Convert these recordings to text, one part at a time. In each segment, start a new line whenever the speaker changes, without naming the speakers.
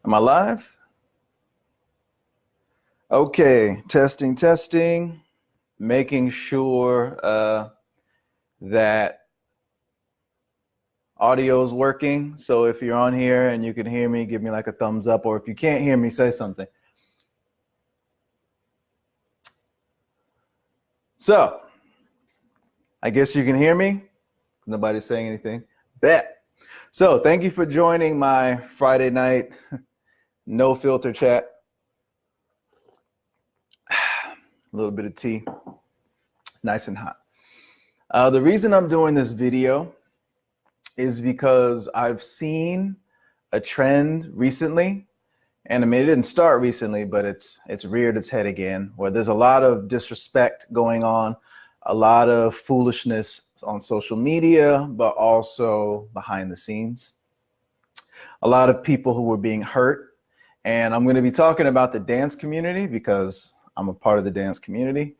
Am I live? Okay, testing, making sure that audio is working. So if you're on here and you can hear me, give me like a thumbs up, or if you can't hear me, say something. So I guess you can hear me. Nobody's saying anything. Bet. So thank you for joining my Friday night no filter chat. A little bit of tea, nice and hot. The reason I'm doing this video is because I've seen a trend recently, and I mean, it didn't start recently, but it's reared its head again, where there's a lot of disrespect going on, a lot of foolishness on social media, but also behind the scenes. A lot of people who were being hurt. And I'm going to be talking about the dance community because I'm a part of the dance community.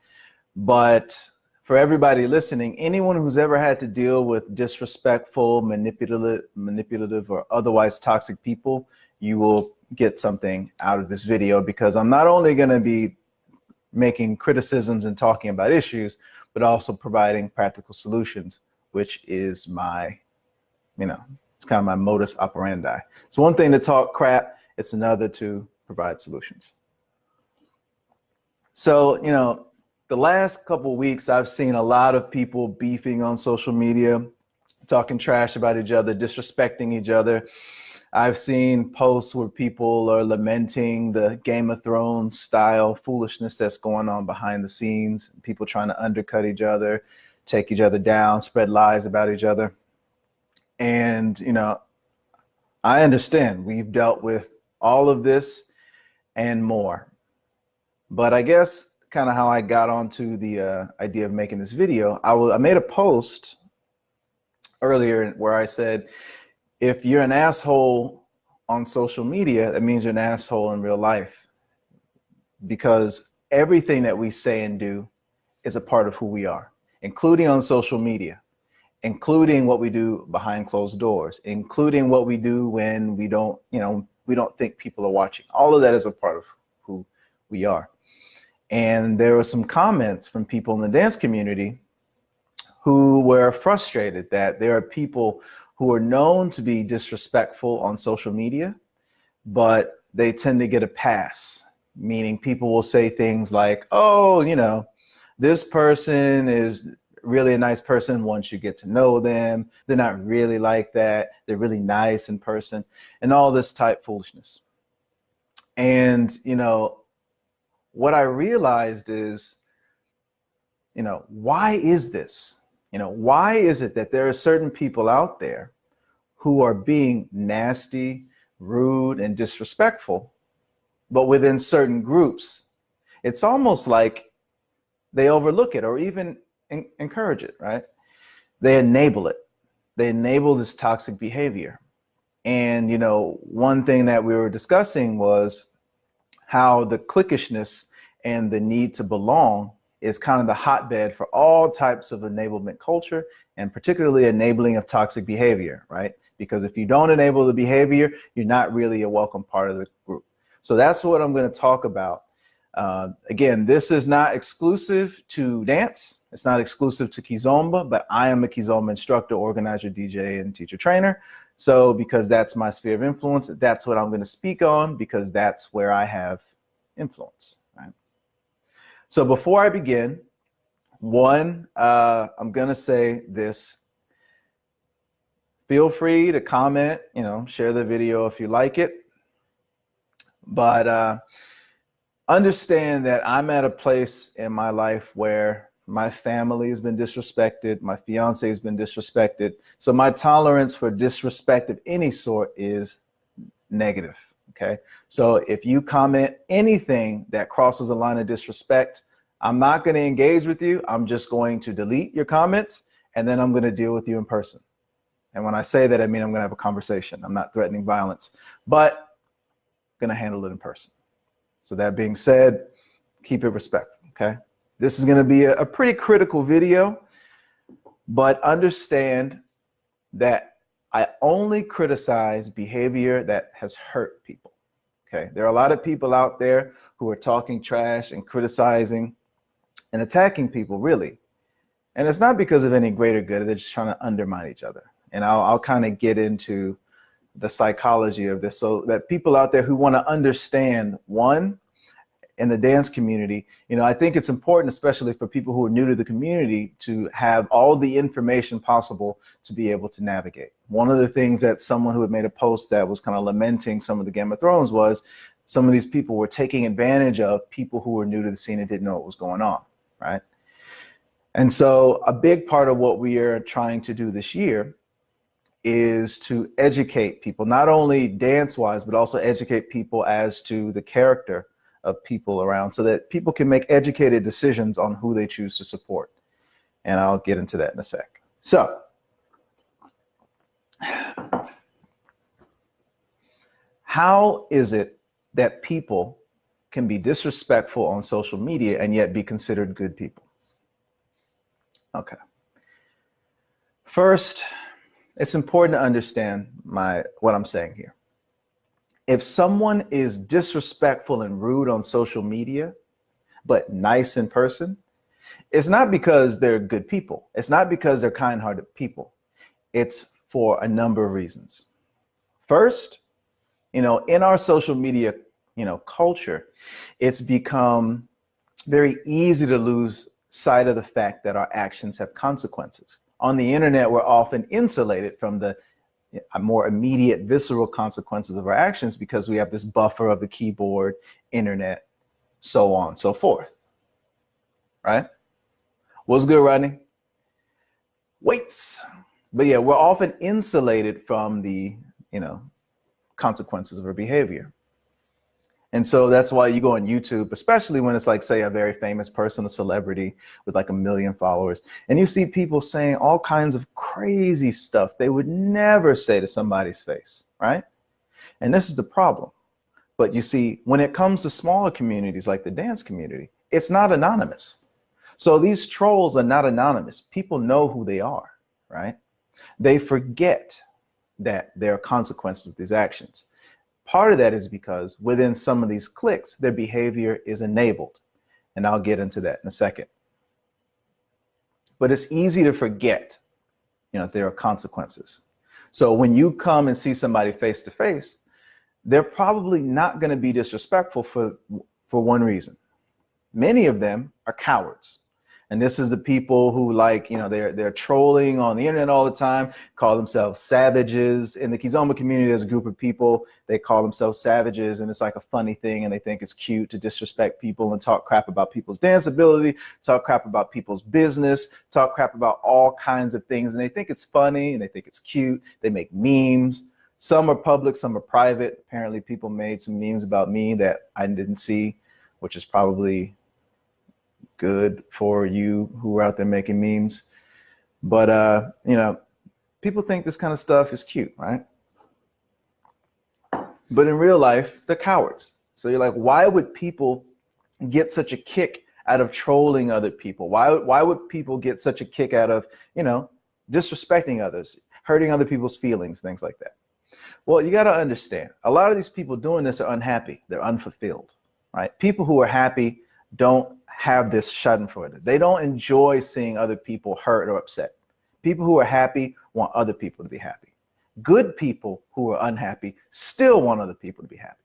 But for everybody listening, anyone who's ever had to deal with disrespectful, manipulative, or otherwise toxic people, you will get something out of this video, because I'm not only going to be making criticisms and talking about issues, but also providing practical solutions, which is my, it's kind of my modus operandi. It's one thing to talk crap, it's another to provide solutions. So, the last couple of weeks, I've seen a lot of people beefing on social media, talking trash about each other, disrespecting each other. I've seen posts where people are lamenting the Game of Thrones style foolishness that's going on behind the scenes, people trying to undercut each other, take each other down, spread lies about each other. And, I understand we've dealt with all of this and more. But I guess kind of how I got onto the idea of making this video, I made a post earlier where I said, if you're an asshole on social media, that means you're an asshole in real life, because everything that we say and do is a part of who we are, including on social media, including what we do behind closed doors, including what we do when we don't think people are watching. All of that is a part of who we are. And there were some comments from people in the dance community who were frustrated that there are people who are known to be disrespectful on social media, but they tend to get a pass, meaning people will say things like, oh, this person is really a nice person once you get to know them. They're not really like that. They're really nice in person, and all this type foolishness. And, what I realized is, why is this? Why is it that there are certain people out there who are being nasty, rude, and disrespectful, but within certain groups, it's almost like they overlook it or even encourage it, right? They enable it. They enable this toxic behavior. And, one thing that we were discussing was how the cliquishness and the need to belong is kind of the hotbed for all types of enablement culture, and particularly enabling of toxic behavior, right? Because if you don't enable the behavior, you're not really a welcome part of the group. So that's what I'm going to talk about. Again, this is not exclusive to dance. It's not exclusive to Kizomba, but I am a Kizomba instructor, organizer, DJ, and teacher trainer. So because that's my sphere of influence, that's what I'm going to speak on, because that's where I have influence, right? So before I begin, I'm going to say this. Feel free to comment, share the video if you like it. But understand that I'm at a place in my life where my family has been disrespected. My fiance has been disrespected. So my tolerance for disrespect of any sort is negative. Okay. So if you comment anything that crosses a line of disrespect, I'm not going to engage with you. I'm just going to delete your comments, and then I'm going to deal with you in person. And when I say that, I mean I'm going to have a conversation. I'm not threatening violence, but I'm going to handle it in person. So that being said, keep it respectful, okay? This is going to be a pretty critical video, but understand that I only criticize behavior that has hurt people, Okay, there are a lot of people out there who are talking trash and criticizing and attacking people, really. And it's not because of any greater good. They're just trying to undermine each other. And I'll kind of get into the psychology of this so that people out there who want to understand, one, in the dance community, I think it's important, especially for people who are new to the community, to have all the information possible to be able to navigate. One of the things that someone who had made a post that was kind of lamenting some of the Game of Thrones was some of these people were taking advantage of people who were new to the scene and didn't know what was going on, right? And so a big part of what we are trying to do this year is to educate people, not only dance-wise, but also educate people as to the character of people around so that people can make educated decisions on who they choose to support. And I'll get into that in a sec. So, how is it that people can be disrespectful on social media and yet be considered good people? Okay. First, it's important to understand what I'm saying here. If someone is disrespectful and rude on social media, but nice in person, it's not because they're good people. It's not because they're kind-hearted people. It's for a number of reasons. First, in our social media, culture, it's become very easy to lose sight of the fact that our actions have consequences. On the internet, we're often insulated from the more immediate, visceral consequences of our actions because we have this buffer of the keyboard, internet, so on and so forth. Right? What's good, Rodney? Weights. But yeah, we're often insulated from the, consequences of our behavior. And so that's why you go on YouTube, especially when it's like, say, a very famous person, a celebrity with like 1 million followers, and you see people saying all kinds of crazy stuff they would never say to somebody's face, right? And this is the problem. But you see, when it comes to smaller communities like the dance community, it's not anonymous. So these trolls are not anonymous. People know who they are, right? They forget that there are consequences of these actions. Part of that is because within some of these cliques, their behavior is enabled. And I'll get into that in a second. But it's easy to forget, there are consequences. So when you come and see somebody face to face, they're probably not going to be disrespectful for one reason. Many of them are cowards. And this is the people who they're trolling on the internet all the time, call themselves savages. In the Kizomba community, there's a group of people, they call themselves savages, and it's like a funny thing, and they think it's cute to disrespect people and talk crap about people's dance ability, talk crap about people's business, talk crap about all kinds of things, and they think it's funny, and they think it's cute. They make memes. Some are public, some are private. Apparently people made some memes about me that I didn't see, which is probably good for you who are out there making memes. But people think this kind of stuff is cute, right? But in real life, they're cowards. So you're like, why would people get such a kick out of trolling other people? Why would people get such a kick out of, disrespecting others, hurting other people's feelings, things like that? Well, you got to understand, a lot of these people doing this are unhappy. They're unfulfilled, right? People who are happy don't have this schadenfreude. They don't enjoy seeing other people hurt or upset. People who are happy want other people to be happy. Good people who are unhappy still want other people to be happy.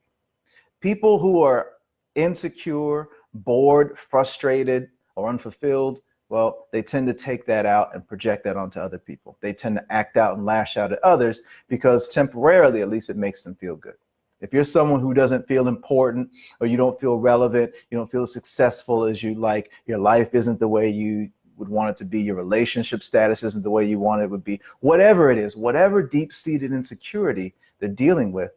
People who are insecure, bored, frustrated, or unfulfilled, well, they tend to take that out and project that onto other people. They tend to act out and lash out at others because temporarily, at least, it makes them feel good. If you're someone who doesn't feel important, or you don't feel relevant, you don't feel as successful as you like, your life isn't the way you would want it to be, your relationship status isn't the way you want it would be, whatever it is, whatever deep-seated insecurity they're dealing with,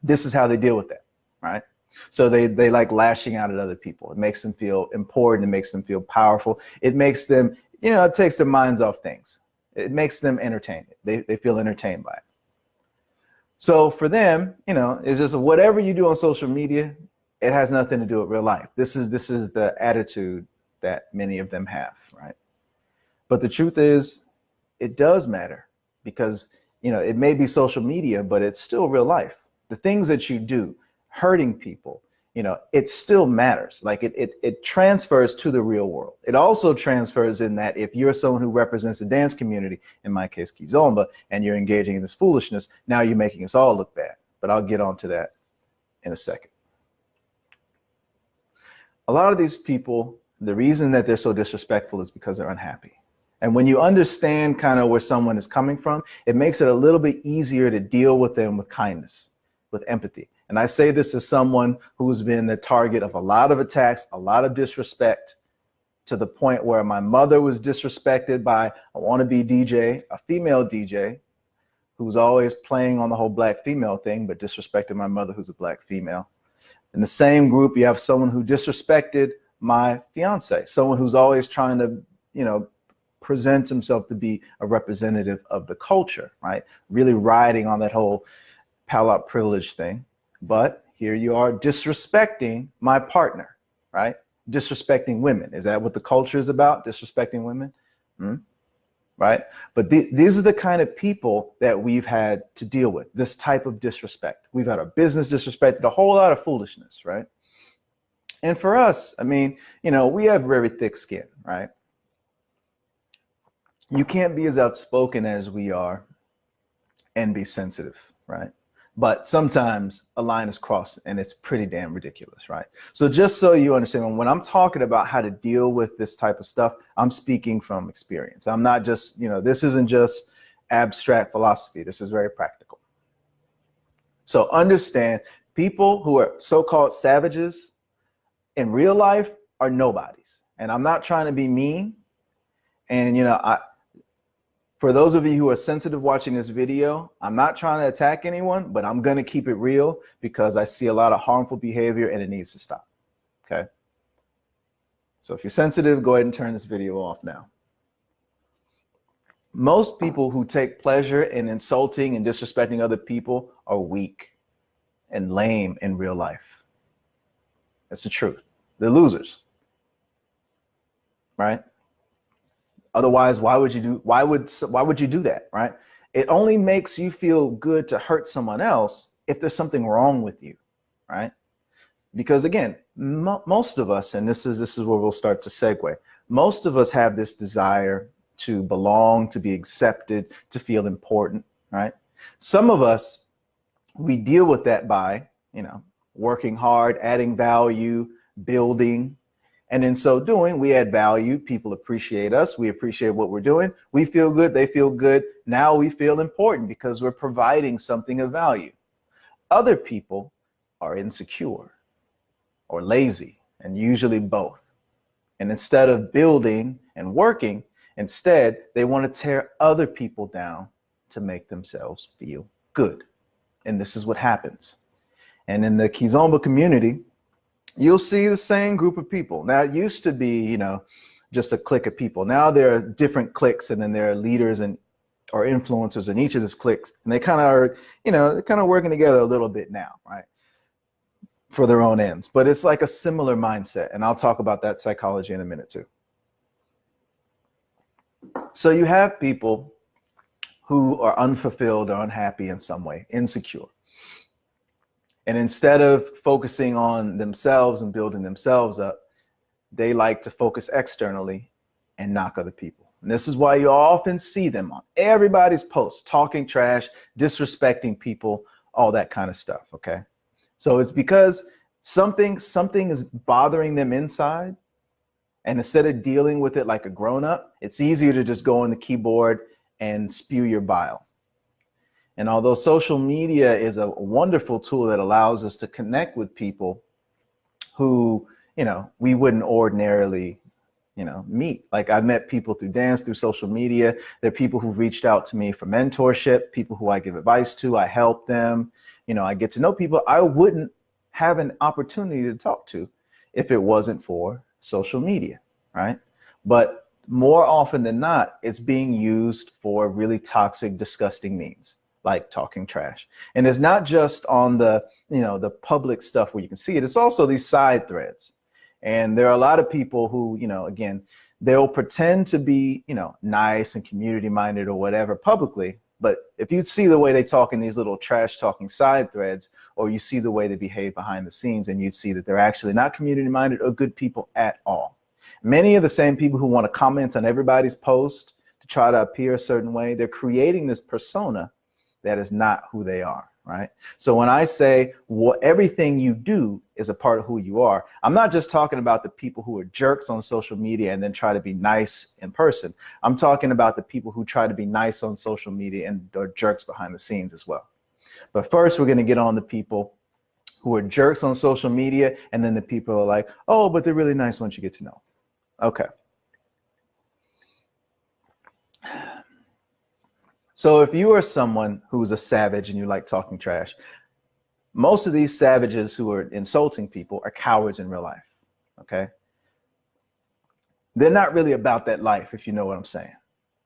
this is how they deal with that, right? So they like lashing out at other people. It makes them feel important. It makes them feel powerful. It makes them, it takes their minds off things. It makes them entertained. They feel entertained by it. So for them, it's just whatever you do on social media, it has nothing to do with real life. This is the attitude that many of them have, right? But the truth is, it does matter because, it may be social media, but it's still real life. The things that you do, hurting people, it still matters. Like it transfers to the real world. It also transfers in that if you're someone who represents the dance community, in my case, Kizomba, and you're engaging in this foolishness, now you're making us all look bad. But I'll get onto that in a second. A lot of these people, the reason that they're so disrespectful is because they're unhappy. And when you understand kind of where someone is coming from, it makes it a little bit easier to deal with them with kindness, with empathy. And I say this as someone who's been the target of a lot of attacks, a lot of disrespect, to the point where my mother was disrespected by a wannabe DJ, a female DJ, who's always playing on the whole black female thing, but disrespected my mother, who's a black female. In the same group, you have someone who disrespected my fiance, someone who's always trying to, present himself to be a representative of the culture, right? Really riding on that whole palate privilege thing. But here you are disrespecting my partner, right? Disrespecting women. Is that what the culture is about? Disrespecting women? Right? But these are the kind of people that we've had to deal with, this type of disrespect. We've had our business disrespected, a whole lot of foolishness, right? And for us, I mean, we have very thick skin, right? You can't be as outspoken as we are and be sensitive, right? But sometimes a line is crossed and it's pretty damn ridiculous, right? So just so you understand, when I'm talking about how to deal with this type of stuff, I'm speaking from experience. I'm not just, this isn't just abstract philosophy. This is very practical. So understand, people who are so-called savages in real life are nobodies. And I'm not trying to be mean. And, for those of you who are sensitive watching this video, I'm not trying to attack anyone, but I'm going to keep it real because I see a lot of harmful behavior and it needs to stop. Okay. So if you're sensitive, go ahead and turn this video off now. Most people who take pleasure in insulting and disrespecting other people are weak and lame in real life. That's the truth. They're losers. Right? Otherwise, why would you do that, right? It only makes you feel good to hurt someone else if there's something wrong with you, right? Because again, most of us, and this is where we'll start to segue, most of us have this desire to belong, to be accepted, to feel important, right? Some of us, we deal with that by, working hard, adding value, building. And in so doing, we add value. People appreciate us. We appreciate what we're doing. We feel good. They feel good. Now we feel important because we're providing something of value. Other people are insecure or lazy, and usually both. And instead of building and working, instead, they want to tear other people down to make themselves feel good. And this is what happens. And in the Kizomba community, you'll see the same group of people. Now, it used to be, just a clique of people. Now there are different cliques, and then there are leaders or influencers in each of these cliques. And they kind of are, they're kind of working together a little bit now, right? For their own ends. But it's like a similar mindset. And I'll talk about that psychology in a minute too. So you have people who are unfulfilled or unhappy in some way, insecure. And instead of focusing on themselves and building themselves up, they like to focus externally and knock other people. And this is why you often see them on everybody's posts, talking trash, disrespecting people, all that kind of stuff, okay? So it's because something is bothering them inside, and instead of dealing with it like a grown-up, it's easier to just go on the keyboard and spew your bile. And although social media is a wonderful tool that allows us to connect with people who, we wouldn't ordinarily, meet. Like I've met people through dance, through social media. There are people who've reached out to me for mentorship, people who I give advice to, I help them. I get to know people I wouldn't have an opportunity to talk to if it wasn't for social media, right? But more often than not, it's being used for really toxic, disgusting means, like talking trash. And it's not just on the, the public stuff where you can see it. It's also these side threads. And there are a lot of people who, again, they'll pretend to be, nice and community minded or whatever publicly, But if you see the way they talk in these little trash talking side threads, or you see the way they behave behind the scenes, and you'd see that they're actually not community minded or good people at all. Many of the same people who want to comment on everybody's post to try to appear a certain way, they're creating this persona that is not who they are, right? So when I say everything you do is a part of who you are, I'm not just talking about the people who are jerks on social media and then try to be nice in person. I'm talking about the people who try to be nice on social media and are jerks behind the scenes as well. But first, we're going to get on the people who are jerks on social media, and then the people are like, oh, but they're really nice once you get to know. Okay. So if you are someone who's a savage and you like talking trash, most of these savages who are insulting people are cowards in real life, okay? They're not really about that life, if you know what I'm saying.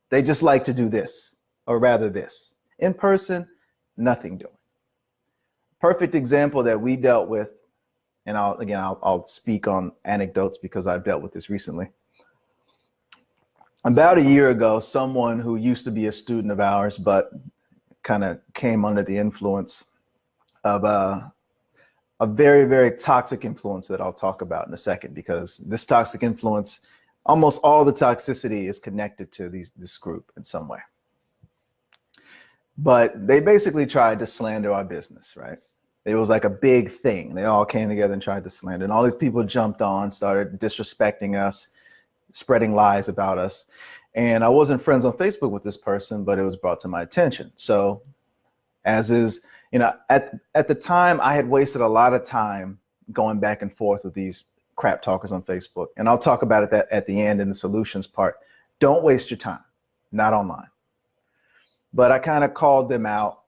They just like to do this, or rather this. In person, nothing doing. Perfect example that we dealt with, and I'll speak on anecdotes because I've dealt with this recently. About a year ago, someone who used to be a student of ours, but kind of came under the influence of a very, very toxic influence that I'll talk about in a second, because this toxic influence, almost all the toxicity is connected to this group in some way. But they basically tried to slander our business, right? It was like a big thing. They all came together and tried to slander, and all these people jumped on, started disrespecting us, spreading lies about us. And I wasn't friends on Facebook with this person, but it was brought to my attention. So as is, you know, at the time, I had wasted a lot of time going back and forth with these crap talkers on Facebook. And I'll talk about it at the end in the solutions part. Don't waste your time, not online. But I kind of called them out.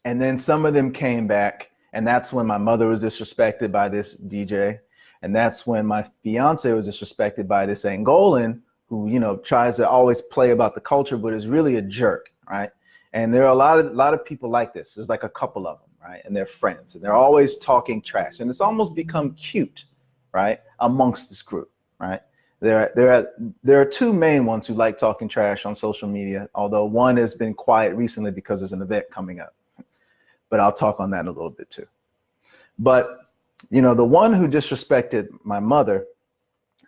And then some of them came back. And that's when my mother was disrespected by this DJ. And that's when my fiance was disrespected by this Angolan who, you know, tries to always play about the culture, but is really a jerk, right? And there are a lot of people like this. There's like a couple of them, right? And they're friends, and they're always talking trash. And it's almost become cute, right, amongst this group, right? There are two main ones who like talking trash on social media, although one has been quiet recently because there's an event coming up. But I'll talk on that in a little bit too. But you know, the one who disrespected my mother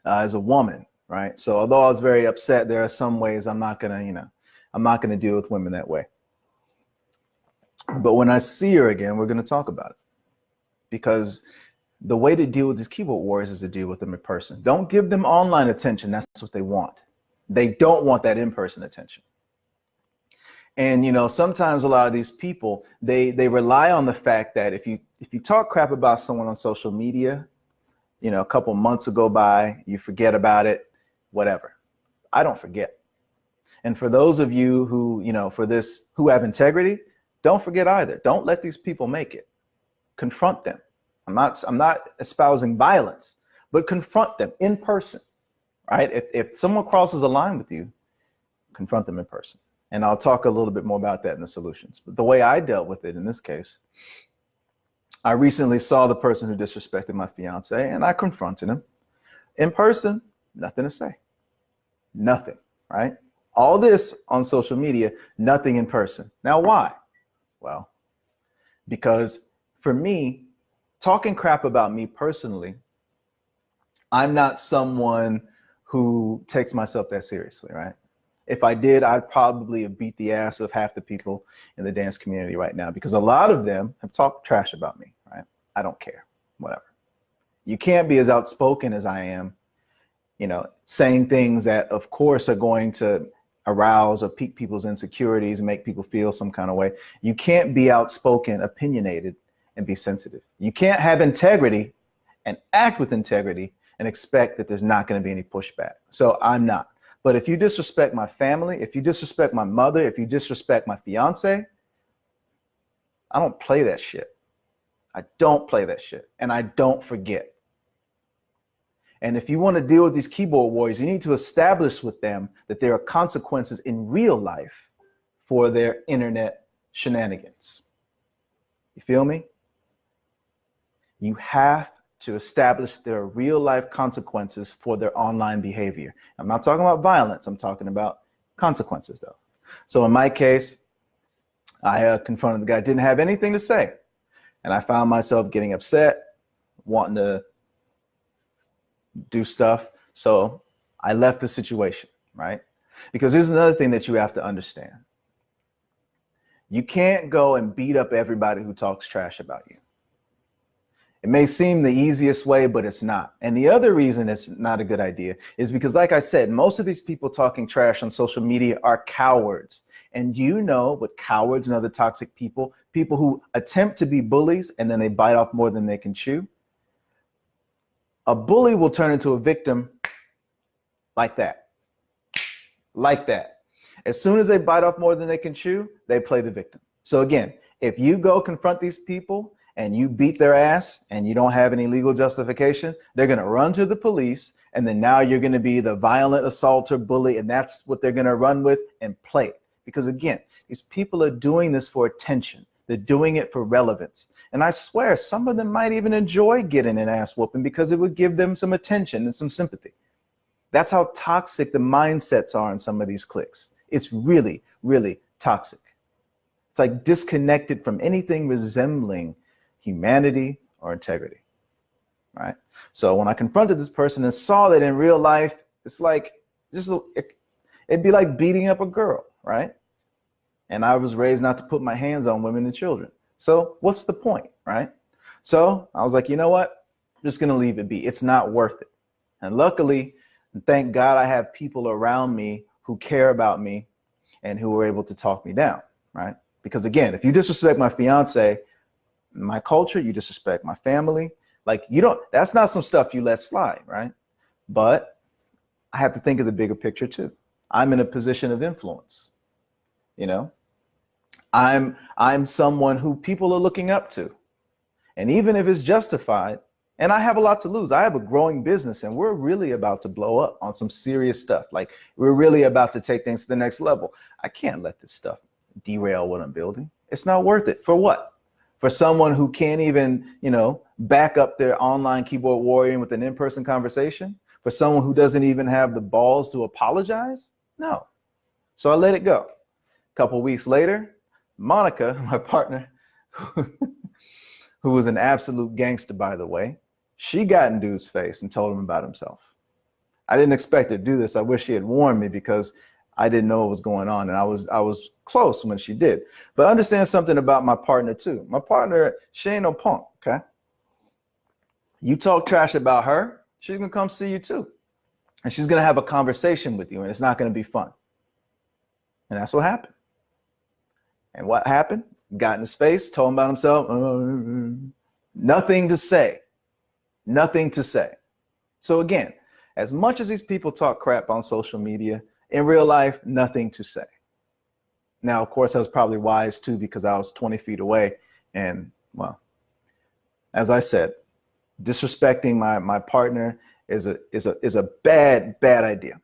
is a woman, right? So although I was very upset, there are some ways I'm not gonna deal with women that way. But when I see her again, we're gonna talk about it, because the way to deal with these keyboard warriors is to deal with them in person. Don't give them online attention. That's what they want. They don't want that in-person attention. And you know, sometimes a lot of these people, they rely on the fact that if you talk crap about someone on social media, you know, a couple months will go by, you forget about it, whatever. I don't forget. And for those of you who, you know, who have integrity, don't forget either. Don't let these people make it. Confront them. I'm not espousing violence, but confront them in person, right? If someone crosses a line with you, confront them in person. And I'll talk a little bit more about that in the solutions. But the way I dealt with it in this case, I recently saw the person who disrespected my fiance, and I confronted him. In person, nothing to say. Nothing, right? All this on social media, nothing in person. Now, why? Well, because for me, talking crap about me personally, I'm not someone who takes myself that seriously, right? If I did, I'd probably have beat the ass of half the people in the dance community right now, because a lot of them have talked trash about me, right? I don't care, whatever. You can't be as outspoken as I am, you know, saying things that of course are going to arouse or pique people's insecurities and make people feel some kind of way. You can't be outspoken, opinionated, and be sensitive. You can't have integrity and act with integrity and expect that there's not going to be any pushback. So I'm not. But if you disrespect my family, if you disrespect my mother, if you disrespect my fiance, I don't play that shit. I don't play that shit. And I don't forget. And if you want to deal with these keyboard warriors, you need to establish with them that there are consequences in real life for their internet shenanigans. You feel me? You have to establish there are real life consequences for their online behavior. I'm not talking about violence. I'm talking about consequences though. So in my case, I confronted the guy, didn't have anything to say. And I found myself getting upset, wanting to do stuff. So I left the situation, right? Because here's another thing that you have to understand. You can't go and beat up everybody who talks trash about you. It may seem the easiest way, but it's not. And the other reason it's not a good idea is because, like I said, most of these people talking trash on social media are cowards. And you know what cowards and other toxic people who attempt to be bullies and then they bite off more than they can chew. A bully will turn into a victim like that. Like that. As soon as they bite off more than they can chew, they play the victim. So again, if you go confront these people and you beat their ass and you don't have any legal justification, they're going to run to the police. And then now you're going to be the violent assaulter, bully, and that's what they're going to run with and play it. Because again, these people are doing this for attention. They're doing it for relevance. And I swear, some of them might even enjoy getting an ass whooping because it would give them some attention and some sympathy. That's how toxic the mindsets are in some of these cliques. It's really, really toxic. It's like disconnected from anything resembling humanity or integrity, right? So when I confronted this person and saw that in real life, it's like, it'd be like beating up a girl, right? And I was raised not to put my hands on women and children. So what's the point, right? So I was like, you know what? I'm just gonna leave it be. It's not worth it. And luckily, thank God I have people around me who care about me and who are able to talk me down, right? Because again, if you disrespect my fiance, my culture, you disrespect my family, like that's not some stuff you let slide, right? But I have to think of the bigger picture too. I'm in a position of influence, you know? I'm someone who people are looking up to. And even if it's justified, and I have a lot to lose. I have a growing business and we're really about to blow up on some serious stuff. Like we're really about to take things to the next level. I can't let this stuff derail what I'm building. It's not worth it. For what? For someone who can't even, back up their online keyboard warrior with an in-person conversation? For someone who doesn't even have the balls to apologize? No. So I let it go. A couple of weeks later, Monica, my partner, who was an absolute gangster, by the way, she got in dude's face and told him about himself. I didn't expect her to do this. I wish she had warned me because I didn't know what was going on. And I was close when she did. But understand something about my partner too. My partner, she ain't no punk, okay? You talk trash about her, she's gonna come see you too. And she's gonna have a conversation with you and it's not gonna be fun. And that's what happened. And what happened? Got in his face, told him about himself. Nothing to say. Nothing to say. So again, as much as these people talk crap on social media, in real life, nothing to say. Now, of course, I was probably wise too because I was 20 feet away. And well, as I said, disrespecting my partner is a bad idea.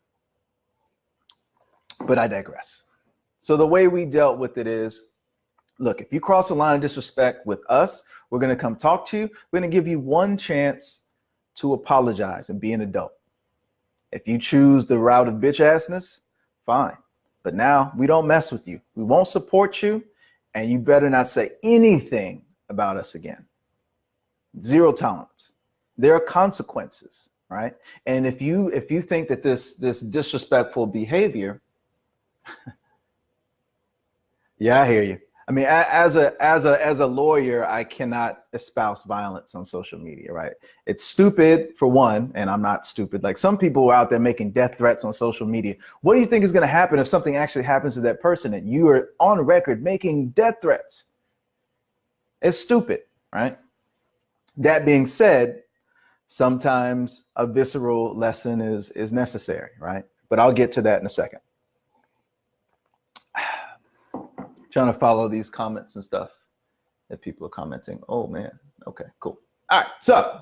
But I digress. So the way we dealt with it is, look, if you cross a line of disrespect with us, we're going to come talk to you. We're going to give you one chance to apologize and be an adult. If you choose the route of bitch assness, fine. But now we don't mess with you. We won't support you. And you better not say anything about us again. Zero tolerance. There are consequences, right? And if you think that this disrespectful behavior, yeah, I hear you. I mean, as a lawyer, I cannot espouse violence on social media, right? It's stupid for one, and I'm not stupid. Like some people are out there making death threats on social media. What do you think is going to happen if something actually happens to that person and you are on record making death threats? It's stupid, right? That being said, sometimes a visceral lesson is necessary, right? But I'll get to that in a second. Trying to follow these comments and stuff that people are commenting. Oh man, okay, cool. All right, so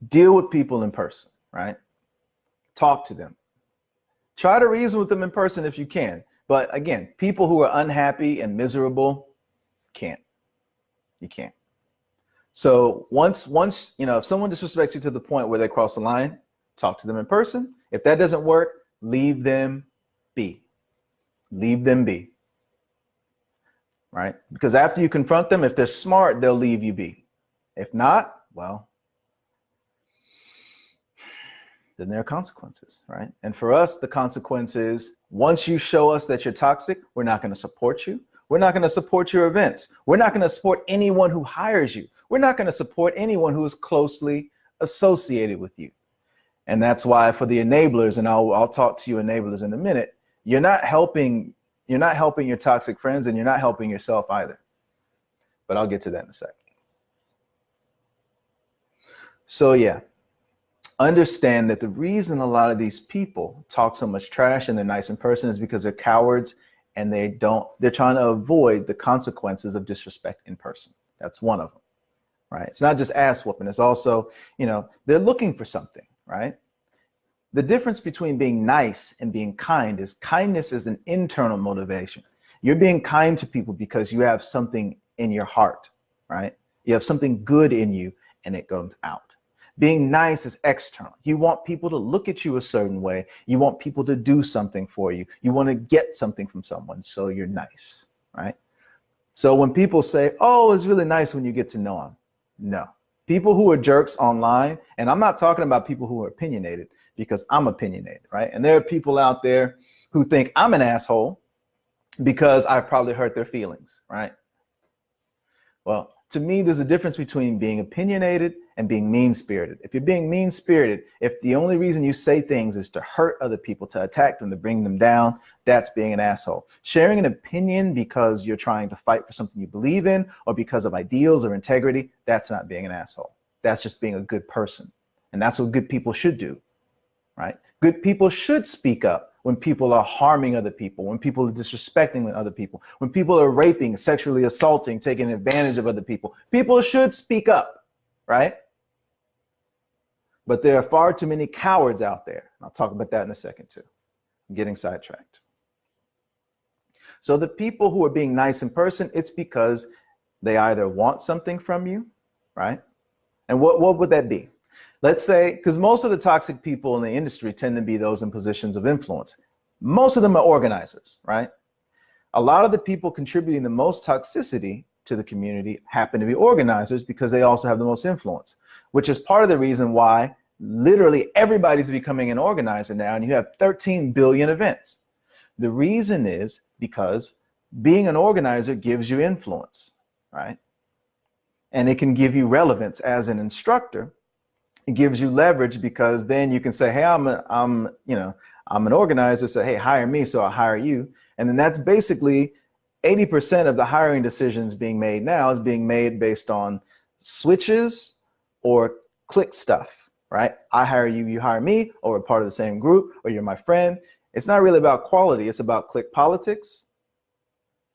deal with people in person, right? Talk to them. Try to reason with them in person if you can. But again, people who are unhappy and miserable, you can't. So once if someone disrespects you to the point where they cross the line, talk to them in person. If that doesn't work, leave them be. Leave them be. right? Because after you confront them, if they're smart, they'll leave you be. If not, well, then there are consequences, right? And for us, the consequence is once you show us that you're toxic, we're not going to support you. We're not going to support your events. We're not going to support anyone who hires you. We're not going to support anyone who is closely associated with you. And that's why for the enablers, and I'll talk to you enablers in a minute, you're not helping your toxic friends, and you're not helping yourself either. But I'll get to that in a second. So yeah, understand that the reason a lot of these people talk so much trash and they're nice in person is because they're cowards, and they're trying to avoid the consequences of disrespect in person. That's one of them, right? It's not just ass whooping. It's also, they're looking for something, right? The difference between being nice and being kind is kindness is an internal motivation. You're being kind to people because you have something in your heart, right? You have something good in you, and it goes out. Being nice is external. You want people to look at you a certain way. You want people to do something for you. You want to get something from someone, so you're nice, right? So when people say, oh, it's really nice when you get to know them, no. People who are jerks online, and I'm not talking about people who are opinionated, because I'm opinionated, right? And there are people out there who think I'm an asshole because I probably hurt their feelings, right? Well, to me, there's a difference between being opinionated and being mean-spirited. If you're being mean-spirited, if the only reason you say things is to hurt other people, to attack them, to bring them down, that's being an asshole. Sharing an opinion because you're trying to fight for something you believe in, or because of ideals or integrity, that's not being an asshole. That's just being a good person. And that's what good people should do, right? Good people should speak up when people are harming other people, when people are disrespecting other people, when people are raping, sexually assaulting, taking advantage of other people. People should speak up, right? But there are far too many cowards out there. I'll talk about that in a second too. I'm getting sidetracked. So the people who are being nice in person, it's because they either want something from you, right? And what would that be? Let's say, because most of the toxic people in the industry tend to be those in positions of influence. Most of them are organizers, right? A lot of the people contributing the most toxicity to the community happen to be organizers because they also have the most influence, which is part of the reason why literally everybody's becoming an organizer now, and you have 13 billion events. The reason is because being an organizer gives you influence, right? And it can give you relevance as an instructor. It gives you leverage because then you can say, hey, I'm an organizer, so hey, hire me, so I'll hire you. And then that's basically 80% of the hiring decisions being made now is being made based on switches or click stuff, right? I hire you, you hire me, or we're part of the same group, or you're my friend. It's not really about quality, it's about click politics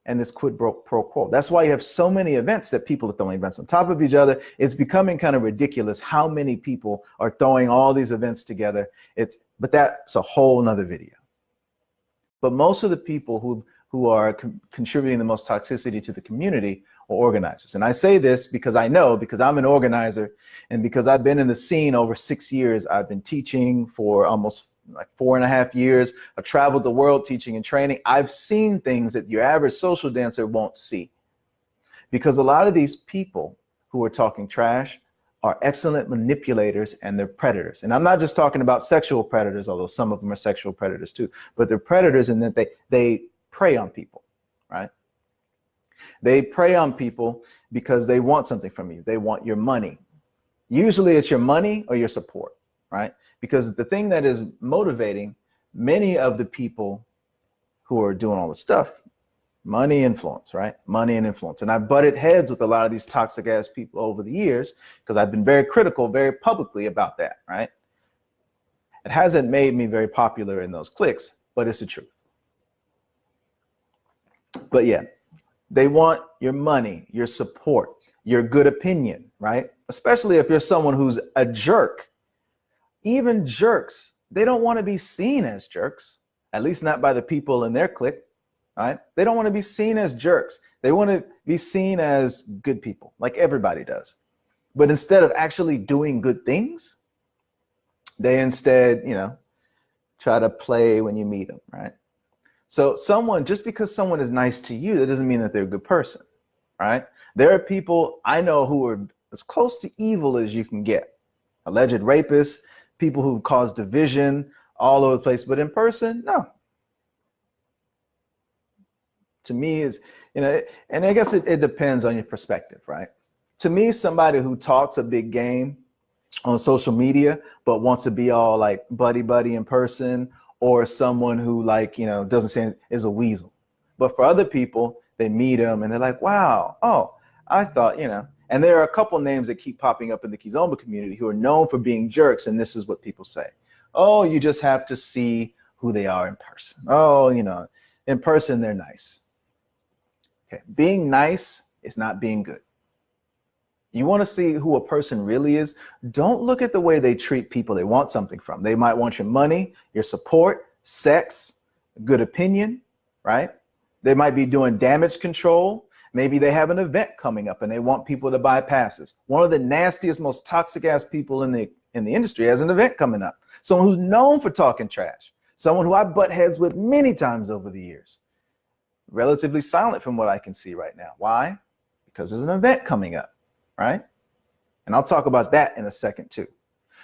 and this quid pro quo. That's why you have so many events that people are throwing events on top of each other. It's becoming kind of ridiculous how many people are throwing all these events together. But that's a whole nother video. But most of the people who are contributing the most toxicity to the community are organizers. And I say this because I know, because I'm an organizer, and because I've been in the scene over 6 years. I've been teaching for almost like 4.5 years. I've traveled the world teaching and training. I've seen things that your average social dancer won't see. Because a lot of these people who are talking trash are excellent manipulators, and they're predators. And I'm not just talking about sexual predators, although some of them are sexual predators too, but they're predators in that they prey on people, right? They prey on people because they want something from you. They want your money. Usually it's your money or your support, right? Because the thing that is motivating many of the people who are doing all this stuff, money, influence, right? Money and influence. And I've butted heads with a lot of these toxic ass people over the years because I've been very critical, very publicly about that, right? It hasn't made me very popular in those cliques, but it's the truth. But yeah, they want your money, your support, your good opinion, right? Especially if you're someone who's a jerk. Even jerks, they don't want to be seen as jerks, at least not by the people in their clique, right? They don't want to be seen as jerks. They want to be seen as good people, like everybody does. But instead of actually doing good things, they instead, try to play when you meet them, right? So just because someone is nice to you, that doesn't mean that they're a good person, right? There are people I know who are as close to evil as you can get. Alleged rapists, people who cause division all over the place, but in person, no. To me is, and I guess it depends on your perspective, right? To me, somebody who talks a big game on social media, but wants to be all like buddy in person, or someone who doesn't say is a weasel. But for other people, they meet them and they're like, wow, oh, I thought, and there are a couple names that keep popping up in the Kizomba community who are known for being jerks. And this is what people say. Oh, you just have to see who they are in person. Oh, in person, they're nice. Okay. Being nice is not being good. You want to see who a person really is? Don't look at the way they treat people they want something from. They might want your money, your support, sex, good opinion, right? They might be doing damage control. Maybe they have an event coming up and they want people to buy passes. One of the nastiest, most toxic ass people in the industry has an event coming up. Someone who's known for talking trash. Someone who I butt heads with many times over the years. Relatively silent from what I can see right now. Why? Because there's an event coming up. Right? And I'll talk about that in a second too.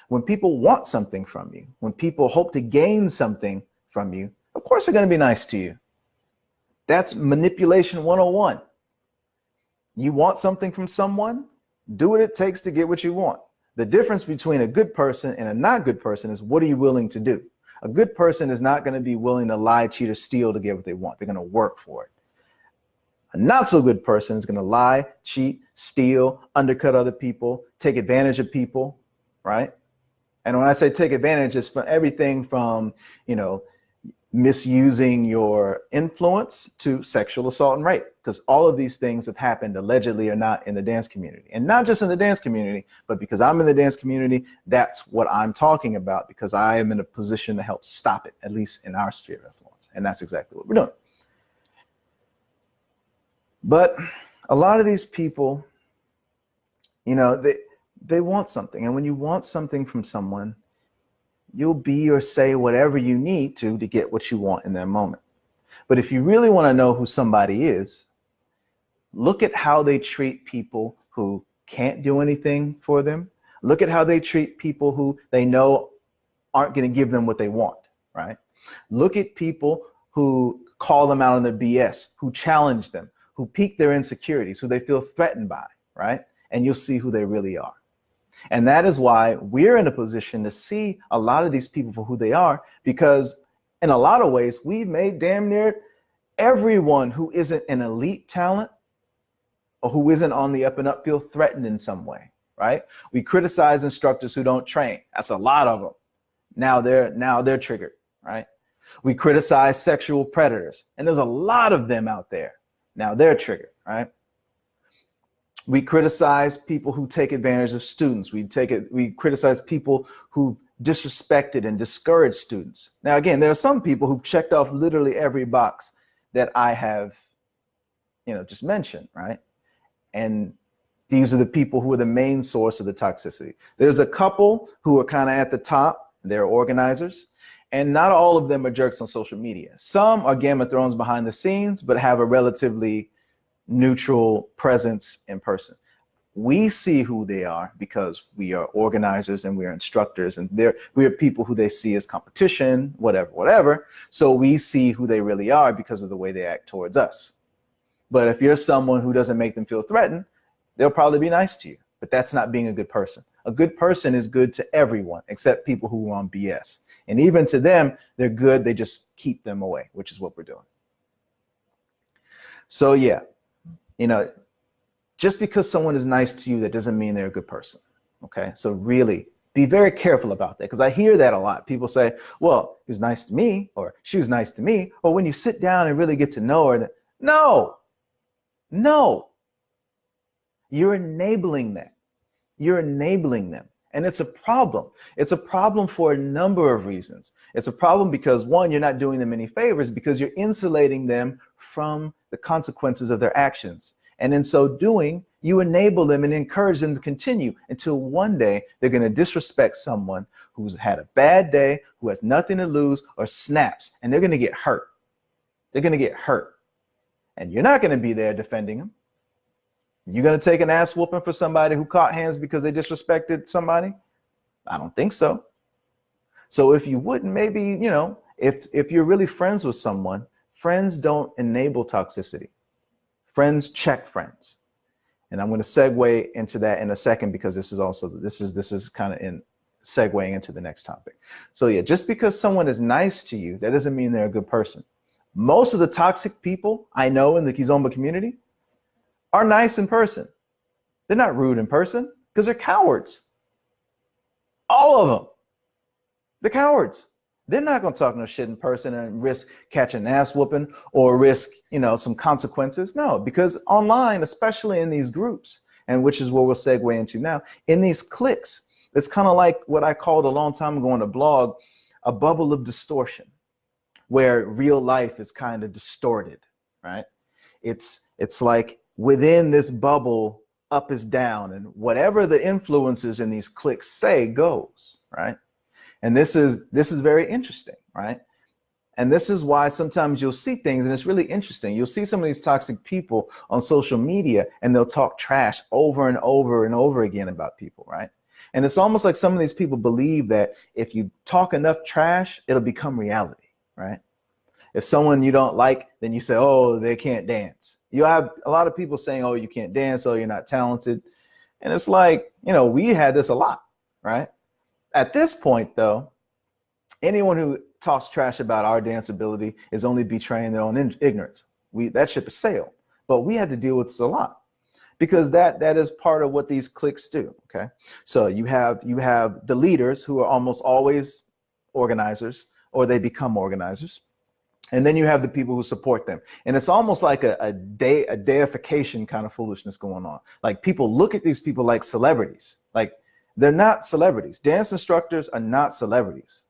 When people want something from you, when people hope to gain something from you, of course they're going to be nice to you. That's manipulation 101. You want something from someone, do what it takes to get what you want. The difference between a good person and a not good person is, what are you willing to do? A good person is not going to be willing to lie, cheat, or steal to get what they want. They're going to work for it. A not so good person is going to lie, cheat, steal, undercut other people, take advantage of people, right? And when I say take advantage, it's from everything from, misusing your influence to sexual assault and rape, because all of these things have happened allegedly or not in the dance community. And not just in the dance community, but because I'm in the dance community, that's what I'm talking about, because I am in a position to help stop it, at least in our sphere of influence. And that's exactly what we're doing. But a lot of these people, they want something. And when you want something from someone, you'll be or say whatever you need to get what you want in that moment. But if you really want to know who somebody is, look at how they treat people who can't do anything for them. Look at how they treat people who they know aren't going to give them what they want, right? Look at people who call them out on their BS, who challenge them, who pique their insecurities, who they feel threatened by, right? And you'll see who they really are. And that is why we're in a position to see a lot of these people for who they are, because in a lot of ways, we've made damn near everyone who isn't an elite talent or who isn't on the up and up feel threatened in some way, right? We criticize instructors who don't train. That's a lot of them. Now they're triggered, right? We criticize sexual predators, and there's a lot of them out there. Now they're triggered, right? We criticize people who take advantage of students. We criticize people who disrespected and discouraged students. Now, again, there are some people who've checked off literally every box that I have, just mentioned, right? And these are the people who are the main source of the toxicity. There's a couple who are kind of at the top. They're organizers. And not all of them are jerks on social media. Some are Game of Thrones behind the scenes, but have a relatively neutral presence in person. We see who they are because we are organizers and we are instructors, and we are people who they see as competition, whatever. So we see who they really are because of the way they act towards us. But if you're someone who doesn't make them feel threatened, they'll probably be nice to you. But that's not being a good person. A good person is good to everyone except people who are on BS. And even to them, they're good. They just keep them away, which is what we're doing. So yeah, just because someone is nice to you, that doesn't mean they're a good person. Okay, so really be very careful about that, because I hear that a lot. People say, well, he was nice to me, or she was nice to me, or when you sit down and really get to know her. No, you're enabling that. You're enabling them. And it's a problem. It's a problem for a number of reasons. It's a problem because, one, you're not doing them any favors, because you're insulating them from the consequences of their actions. And in so doing, you enable them and encourage them to continue until one day they're going to disrespect someone who's had a bad day, who has nothing to lose, or snaps, and they're going to get hurt. They're going to get hurt. And you're not going to be there defending them. You're going to take an ass whooping for somebody who caught hands because they disrespected somebody? I don't think so. So if you wouldn't, maybe, you know, if you're really friends with someone, friends don't enable toxicity. Friends check friends. And I'm going to segue into that in a second, because this is kind of in segueing into the next topic. So yeah, just because someone is nice to you, that doesn't mean they're a good person. Most of the toxic people I know in the Kizomba community are nice in person. They're not rude in person because they're cowards. All of them. They're cowards. They're not going to talk no shit in person and risk catching an ass whooping or risk, you know, some consequences. No, because online, especially in these groups, and which is what we'll segue into now, in these cliques, it's kind of like what I called a long time ago on a blog, a bubble of distortion, where real life is kind of distorted, right? It's like within this bubble, up is down, and whatever the influencers in these cliques say goes, right? And this is very interesting, right? And this is why sometimes you'll see things, and it's really interesting. You'll see some of these toxic people on social media, and they'll talk trash over and over and over again about people, right? And it's almost like some of these people believe that if you talk enough trash, it'll become reality, right? If someone you don't like, then you say, oh, they can't dance. You have a lot of people saying, oh, you can't dance, oh, you're not talented. And it's like, you know, we had this a lot, right? At this point, though, anyone who talks trash about our dance ability is only betraying their own ignorance. That ship has sailed. But we had to deal with this a lot, because that is part of what these cliques do. Okay, so you have the leaders who are almost always organizers, or they become organizers, and then you have the people who support them. And it's almost like a deification kind of foolishness going on. Like, people look at these people like celebrities. Like, they're not celebrities. Dance instructors are not celebrities.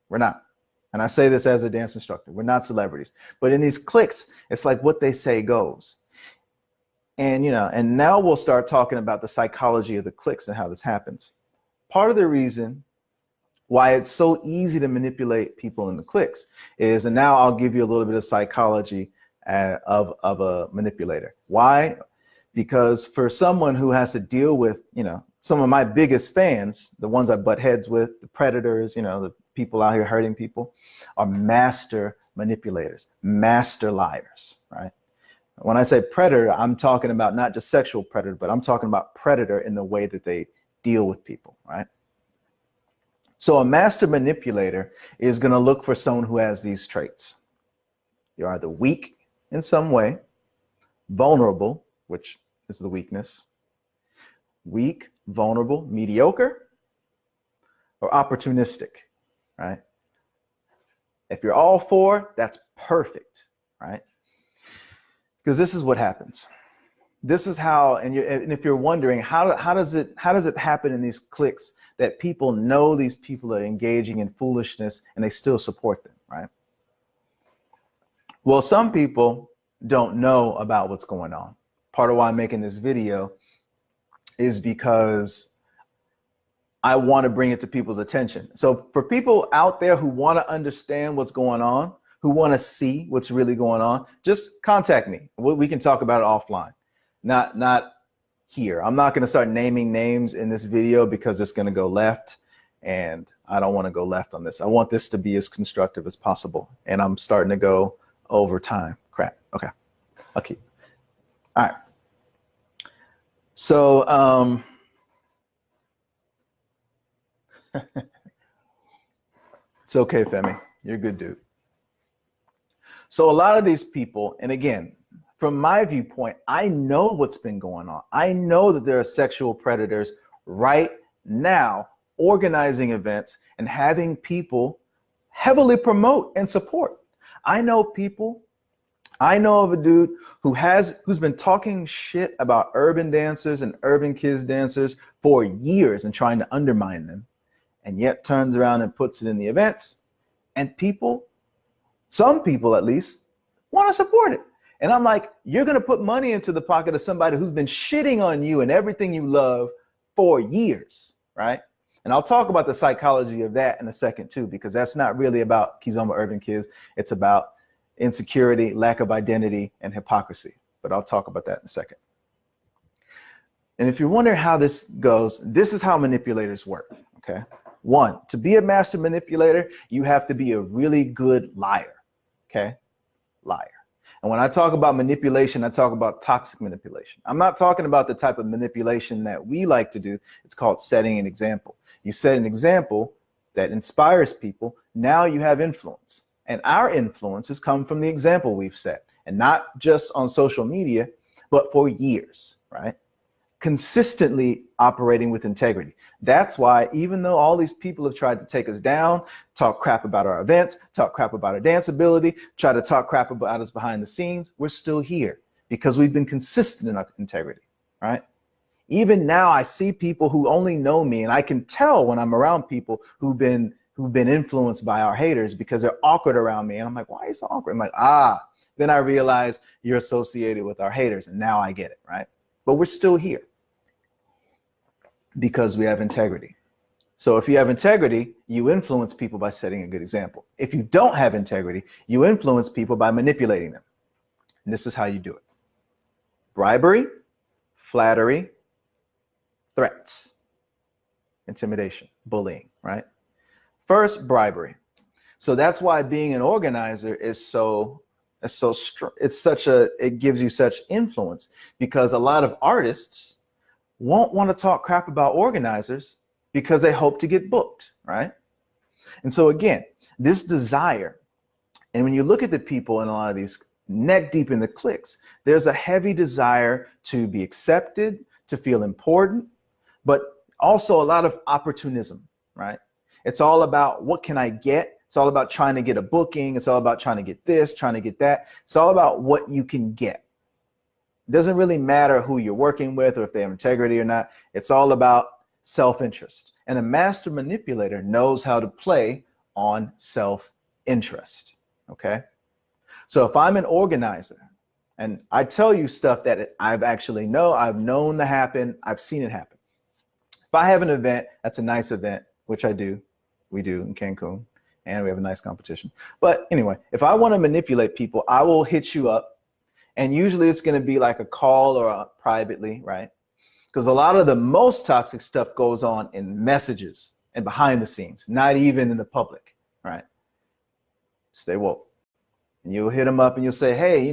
We're not. And I say this as a dance instructor. We're not celebrities. But in these cliques, it's like what they say goes. And, you know, and now we'll start talking about the psychology of the cliques and how this happens. Part of the reason why it's so easy to manipulate people in the cliques is, and now I'll give you a little bit of psychology of a manipulator. Why? Because for someone who has to deal with, you know, some of my biggest fans, the ones I butt heads with, the predators, you know, the people out here hurting people, are master manipulators, master liars, right? When I say predator, I'm talking about not just sexual predator, but I'm talking about predator in the way that they deal with people, right? So a master manipulator is going to look for someone who has these traits. You're either weak in some way, vulnerable, which is the weakness, weak, vulnerable, mediocre, or opportunistic, right? If you're all four, that's perfect, right? Because this is what happens. This is how, and if you're wondering, how does it happen in these cliques that people know these people are engaging in foolishness and they still support them, right? Well, some people don't know about what's going on. Part of why I'm making this video is because I want to bring it to people's attention. So for people out there who want to understand what's going on, who want to see what's really going on, just contact me. We can talk about it offline, not here. I'm not going to start naming names in this video because it's going to go left, and I don't want to go left on this. I want this to be as constructive as possible, and I'm starting to go over time. Crap. Okay. I'll keep. All right. So, it's okay, Femi. You're a good dude. So a lot of these people, and again, from my viewpoint, I know what's been going on. I know that there are sexual predators right now organizing events and having people heavily promote and support. I know of a dude who's been talking shit about urban dancers and urban kids dancers for years and trying to undermine them, and yet turns around and puts it in the events, and people, some people at least, want to support it. And I'm like, you're going to put money into the pocket of somebody who's been shitting on you and everything you love for years, right? And I'll talk about the psychology of that in a second too, because that's not really about Kizomba Urban Kids. It's about insecurity, lack of identity, and hypocrisy. But I'll talk about that in a second. And if you're wondering how this goes, this is how manipulators work, okay? 1, to be a master manipulator, you have to be a really good liar, okay? Liar. And when I talk about manipulation, I talk about toxic manipulation. I'm not talking about the type of manipulation that we like to do. It's called setting an example. You set an example that inspires people. Now you have influence. And our influences come from the example we've set. And not just on social media, but for years, right? Consistently operating with integrity. That's why even though all these people have tried to take us down, talk crap about our events, talk crap about our dance ability, try to talk crap about us behind the scenes, we're still here because we've been consistent in our integrity, right? Even now I see people who only know me, and I can tell when I'm around people who've been influenced by our haters because they're awkward around me. And I'm like, why are you so awkward? I'm like, then I realize you're associated with our haters, and now I get it, right? But we're still here because we have integrity. So if you have integrity, you influence people by setting a good example. If you don't have integrity, you influence people by manipulating them. And this is how you do it. Bribery, flattery, threats, intimidation, bullying, right? First, bribery. So that's why being an organizer is it gives you such influence, because a lot of artists won't want to talk crap about organizers because they hope to get booked, right? And so again, this desire, and when you look at the people in a lot of these neck deep in the cliques, there's a heavy desire to be accepted, to feel important, but also a lot of opportunism, right? It's all about what can I get? It's all about trying to get a booking. It's all about trying to get this, trying to get that. It's all about what you can get. It doesn't really matter who you're working with or if they have integrity or not. It's all about self-interest. And a master manipulator knows how to play on self-interest, okay? So if I'm an organizer and I tell you stuff that I've known to happen, I've seen it happen. If I have an event, that's a nice event, which we do in Cancun, and we have a nice competition. But anyway, if I want to manipulate people, I will hit you up. And usually it's going to be like a call or privately, right? Because a lot of the most toxic stuff goes on in messages and behind the scenes, not even in the public, right? Stay woke. And you'll hit them up and you'll say, hey,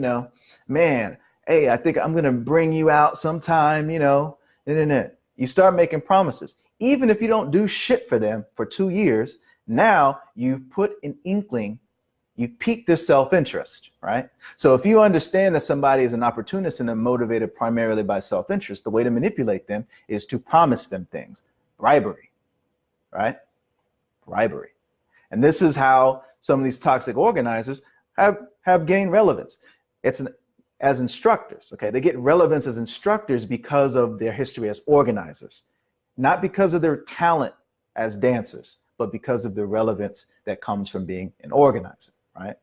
man, hey, I think I'm going to bring you out sometime, You start making promises. Even if you don't do shit for them for 2 years, now you've put an inkling, you piqued their self-interest, right? So if you understand that somebody is an opportunist and they're motivated primarily by self-interest, the way to manipulate them is to promise them things. Bribery, right? Bribery. And this is how some of these toxic organizers have gained relevance. As instructors, okay? They get relevance as instructors because of their history as organizers, not because of their talent as dancers, but because of the relevance that comes from being an organizer, right?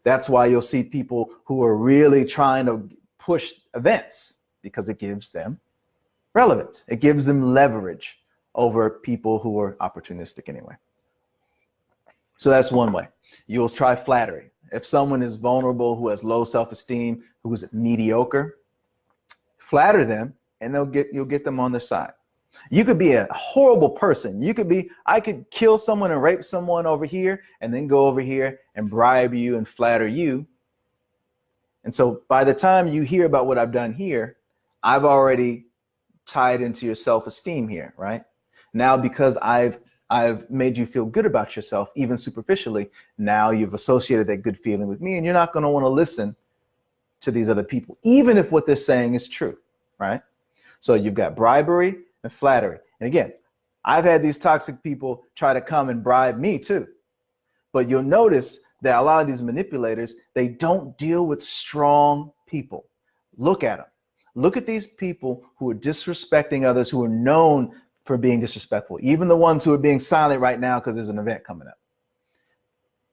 That's why you'll see people who are really trying to push events, because it gives them relevance. It gives them leverage over people who are opportunistic anyway. So that's one way. You'll try flattery. If someone is vulnerable, who has low self-esteem, who's mediocre, flatter them and you'll get them on their side. You could be a horrible person. I could kill someone and rape someone over here and then go over here and bribe you and flatter you. And so by the time you hear about what I've done here, I've already tied into your self-esteem here, right? Now, because I've made you feel good about yourself, even superficially, now you've associated that good feeling with me, and you're not going to want to listen to these other people, even if what they're saying is true, right? So you've got bribery and flattery. And again, I've had these toxic people try to come and bribe me too. But you'll notice that a lot of these manipulators, they don't deal with strong people. Look at them. Look at these people who are disrespecting others, who are known for being disrespectful, even the ones who are being silent right now because there's an event coming up.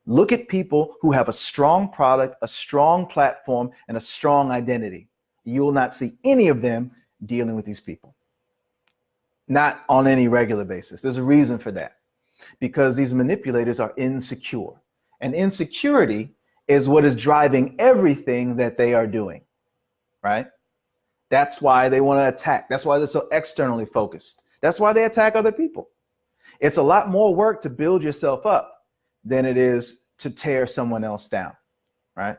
Look at people who have a strong product, a strong platform, and a strong identity. You will not see any of them dealing with these people. Not on any regular basis. There's a reason for that. Because these manipulators are insecure. And insecurity is what is driving everything that they are doing, right? That's why they want to attack. That's why they're so externally focused. That's why they attack other people. It's a lot more work to build yourself up than it is to tear someone else down, right?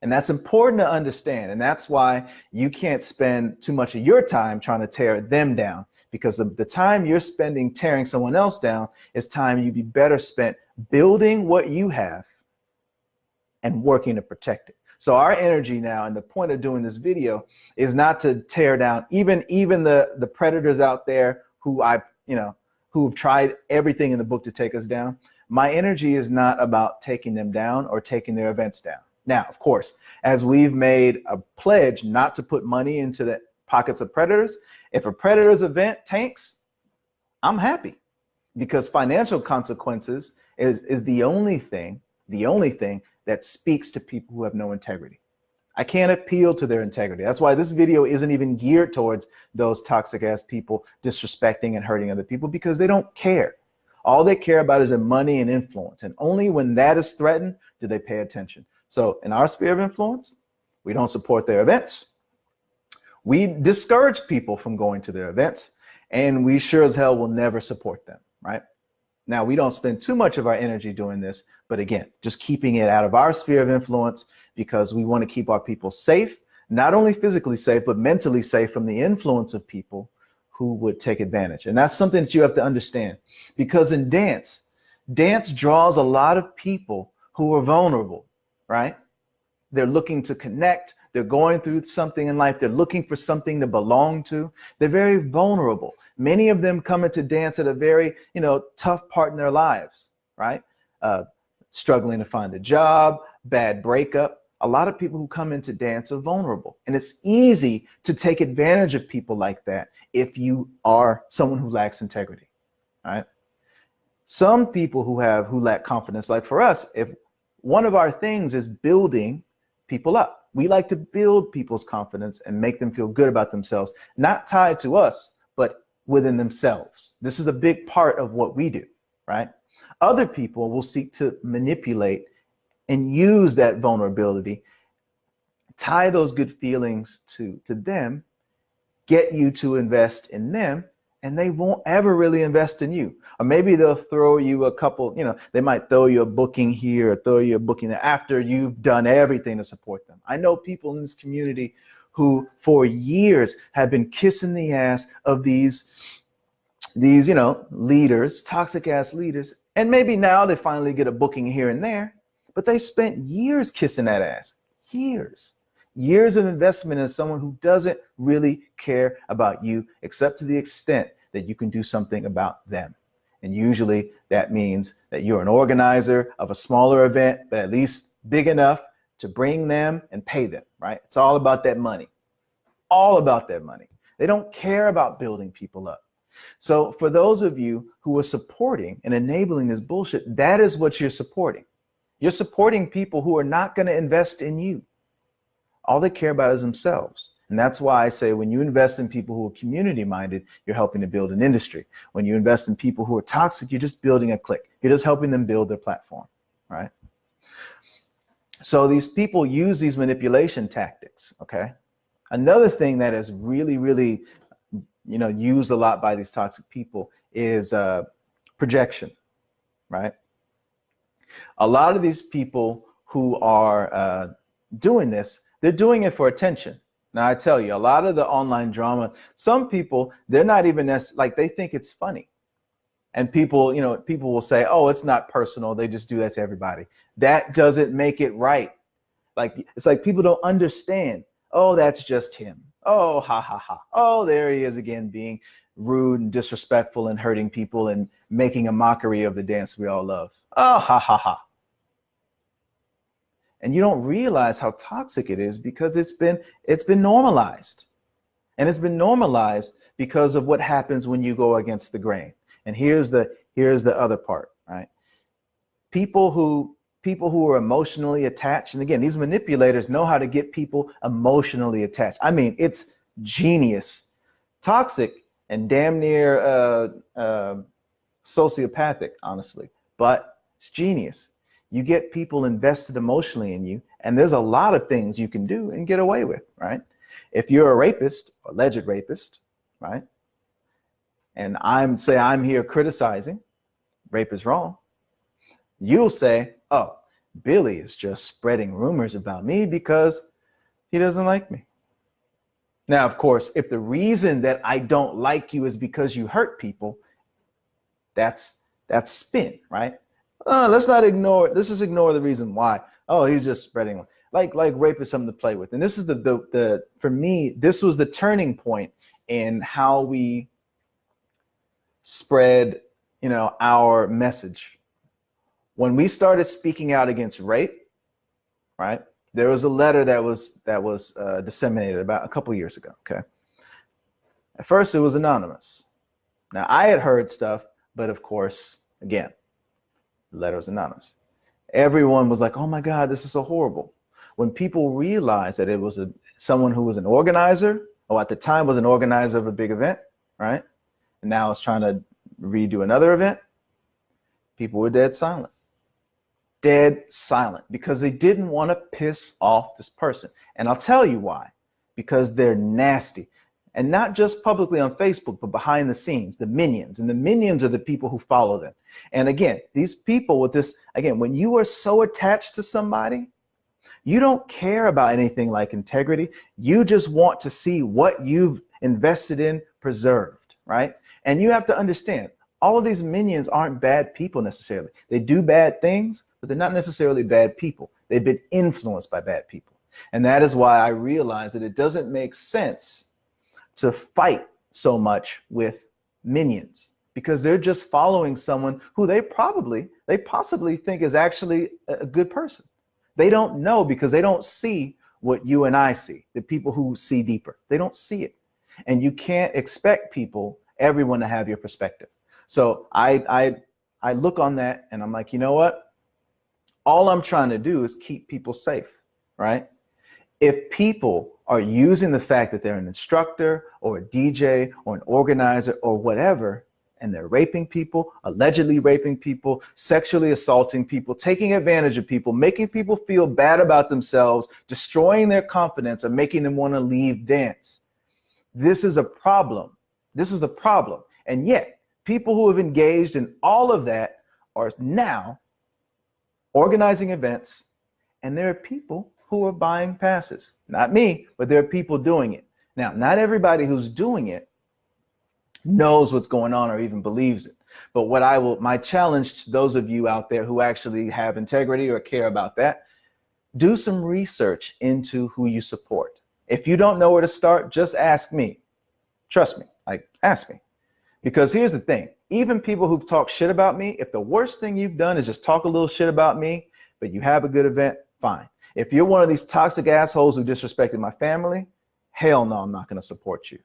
And that's important to understand. And that's why you can't spend too much of your time trying to tear them down, because the time you're spending tearing someone else down is time you'd be better spent building what you have and working to protect it. So our energy now, and the point of doing this video, is not to tear down even the predators out there who've tried everything in the book to take us down. My energy is not about taking them down or taking their events down. Now, of course, as we've made a pledge not to put money into the pockets of predators, if a predator's event tanks, I'm happy, because financial consequences is the only thing that speaks to people who have no integrity. I can't appeal to their integrity. That's why this video isn't even geared towards those toxic ass people disrespecting and hurting other people, because they don't care. All they care about is their money and influence. And only when that is threatened do they pay attention. So in our sphere of influence, we don't support their events. We discourage people from going to their events, and we sure as hell will never support them, right? Now, we don't spend too much of our energy doing this, but again, just keeping it out of our sphere of influence, because we want to keep our people safe, not only physically safe, but mentally safe from the influence of people who would take advantage. And that's something that you have to understand, because in dance draws a lot of people who are vulnerable, right? They're looking to connect. They're going through something in life. They're looking for something to belong to. They're very vulnerable. Many of them come into dance at a very, tough part in their lives, right? Struggling to find a job, bad breakup. A lot of people who come into dance are vulnerable. And it's easy to take advantage of people like that if you are someone who lacks integrity, right? Some people who lack confidence, like for us, if one of our things is building people up. We like to build people's confidence and make them feel good about themselves, not tied to us, but within themselves. This is a big part of what we do, right? Other people will seek to manipulate and use that vulnerability, tie those good feelings to them, get you to invest in them, and they won't ever really invest in you. Or maybe they'll throw you a couple, they might throw you a booking here or throw you a booking there after you've done everything to support them. I know people in this community who for years have been kissing the ass of these leaders, toxic ass leaders. And maybe now they finally get a booking here and there, but they spent years kissing that ass, years of investment in someone who doesn't really care about you, except to the extent that you can do something about them. And usually that means that you're an organizer of a smaller event, but at least big enough to bring them and pay them, right? It's all about that money, all about that money. They don't care about building people up. So for those of you who are supporting and enabling this bullshit, that is what you're supporting. You're supporting people who are not going to invest in you. All they care about is themselves. And that's why I say when you invest in people who are community minded, you're helping to build an industry. When you invest in people who are toxic, you're just building a clique. You're just helping them build their platform, right? So these people use these manipulation tactics, okay? Another thing that is really, really, used a lot by these toxic people is projection, right? A lot of these people who are doing this, they're doing it for attention. Now, I tell you, a lot of the online drama, some people, they're not even they think it's funny. And people will say, oh, it's not personal. They just do that to everybody. That doesn't make it right. It's like people don't understand. Oh, that's just him. Oh, ha, ha, ha. Oh, there he is again, being rude and disrespectful and hurting people and making a mockery of the dance we all love. Oh, ha, ha, ha. And you don't realize how toxic it is because it's been normalized. And it's been normalized because of what happens when you go against the grain. And here's the other part, right? People who are emotionally attached, and again, these manipulators know how to get people emotionally attached. I mean, it's genius, toxic, and damn near sociopathic, honestly, but it's genius. You get people invested emotionally in you, and there's a lot of things you can do and get away with, right? If you're a rapist, alleged rapist, right? And I'm here criticizing, rape is wrong. You'll say, oh, Billy is just spreading rumors about me because he doesn't like me. Now, of course, if the reason that I don't like you is because you hurt people, that's spin, right? Let's ignore the reason why. Oh, he's just spreading, like rape is something to play with. And this is the for me, this was the turning point in how we spread, our message. When we started speaking out against rape, right? There was a letter that was disseminated about a couple years ago. Okay. At first, it was anonymous. Now, I had heard stuff, but of course, again, the letter was anonymous. Everyone was like, "Oh my God, this is so horrible." When people realized that it was someone who was an organizer, or at the time was an organizer of a big event, right? And now is trying to redo another event, people were dead silent. Dead silent, because they didn't want to piss off this person. And I'll tell you why. Because they're nasty. And not just publicly on Facebook, but behind the scenes, the minions. And the minions are the people who follow them. And again, these people with this, again, when you are so attached to somebody, you don't care about anything like integrity. You just want to see what you've invested in preserved, right? And you have to understand, all of these minions aren't bad people necessarily. They do bad things, but they're not necessarily bad people. They've been influenced by bad people. And that is why I realized that it doesn't make sense to fight so much with minions, because they're just following someone who they possibly think is actually a good person. They don't know, because they don't see what you and I see, the people who see deeper. They don't see it. And you can't expect everyone to have your perspective. So I look on that and I'm like, you know what? All I'm trying to do is keep people safe, right? If people are using the fact that they're an instructor or a DJ or an organizer or whatever, and they're raping people, allegedly raping people, sexually assaulting people, taking advantage of people, making people feel bad about themselves, destroying their confidence, or making them want to leave dance, this is a problem. This is a problem. And yet, people who have engaged in all of that are now organizing events, and there are people who are buying passes. Not me, but there are people doing it. Now, not everybody who's doing it knows what's going on or even believes it. But my challenge to those of you out there who actually have integrity or care about that, do some research into who you support. If you don't know where to start, just ask me. Trust me, ask me. Because here's the thing, even people who've talked shit about me, if the worst thing you've done is just talk a little shit about me, but you have a good event, fine. If you're one of these toxic assholes who disrespected my family, hell no, I'm not gonna support you.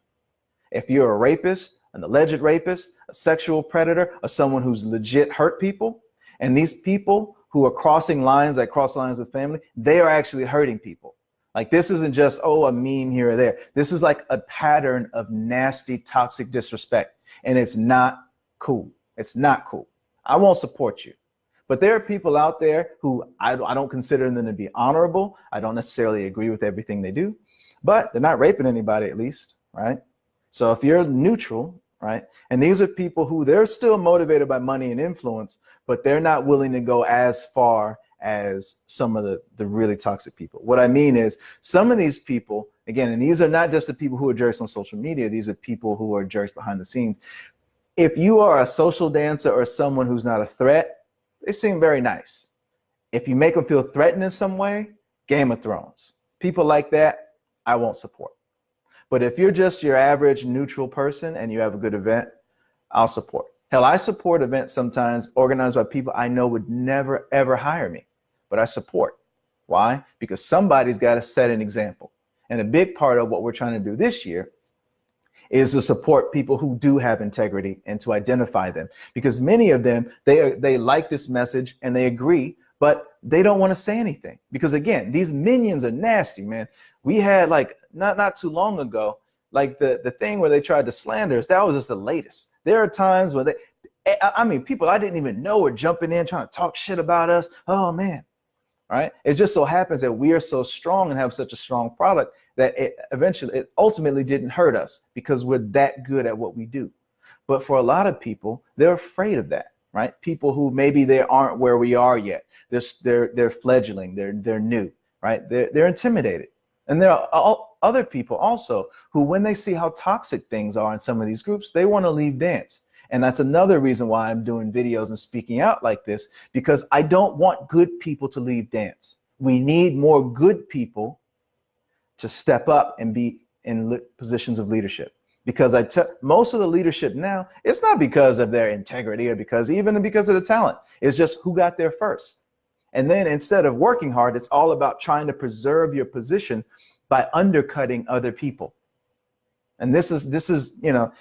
If you're a rapist, an alleged rapist, a sexual predator, or someone who's legit hurt people, and these people who are crossing lines, like cross lines of family, they are actually hurting people. Like, this isn't just, a meme here or there. This is like a pattern of nasty, toxic disrespect. And it's not cool. It's not cool. I won't support you. But there are people out there who I don't consider them to be honorable. I don't necessarily agree with everything they do, but they're not raping anybody, at least, right? So if you're neutral, right? And these are people who they're still motivated by money and influence, but they're not willing to go as far as some of the really toxic people. What I mean is, some of these people, again, and these are not just the people who are jerks on social media, these are people who are jerks behind the scenes. If you are a social dancer or someone who's not a threat, they seem very nice. If you make them feel threatened in some way, Game of Thrones. People like that, I won't support. But if you're just your average neutral person and you have a good event, I'll support. Hell, I support events sometimes organized by people I know would never, ever hire me, but I support. Why? Because somebody's got to set an example. And a big part of what we're trying to do this year is to support people who do have integrity and to identify them. Because many of them, they like this message and they agree, but they don't want to say anything. Because again, these minions are nasty, man. We had not too long ago, the thing where they tried to slander us, that was just the latest. There are times where I mean, people I didn't even know were jumping in, trying to talk shit about us. Oh man, right? It just so happens that we are so strong and have such a strong product that it ultimately didn't hurt us because we're that good at what we do. But for a lot of people, they're afraid of that, right? People who maybe they aren't where we are yet. They're fledgling, they're new, right? They're intimidated. And there are other people also who, when they see how toxic things are in some of these groups, they want to leave dance. And that's another reason why I'm doing videos and speaking out like this, because I don't want good people to leave dance. We need more good people to step up and be in positions of leadership. Because most of the leadership now, it's not because of their integrity or because of the talent. It's just who got there first. And then instead of working hard, it's all about trying to preserve your position by undercutting other people. And this is, you know,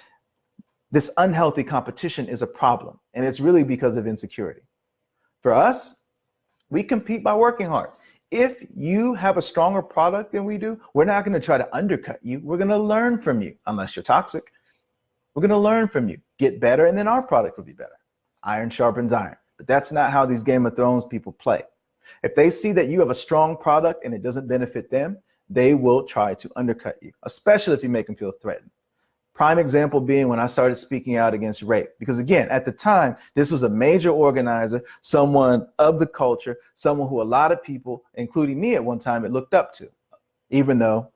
this unhealthy competition is a problem. And it's really because of insecurity. For us, we compete by working hard. If you have a stronger product than we do, we're not going to try to undercut you. We're going to learn from you, unless you're toxic. We're going to learn from you, get better, and then our product will be better. Iron sharpens iron. But that's not how these Game of Thrones people play. If they see that you have a strong product and it doesn't benefit them, they will try to undercut you, especially if you make them feel threatened. Prime example being when I started speaking out against rape. Because again, at the time, this was a major organizer, someone of the culture, someone who a lot of people, including me at one time, had looked up to. Even though,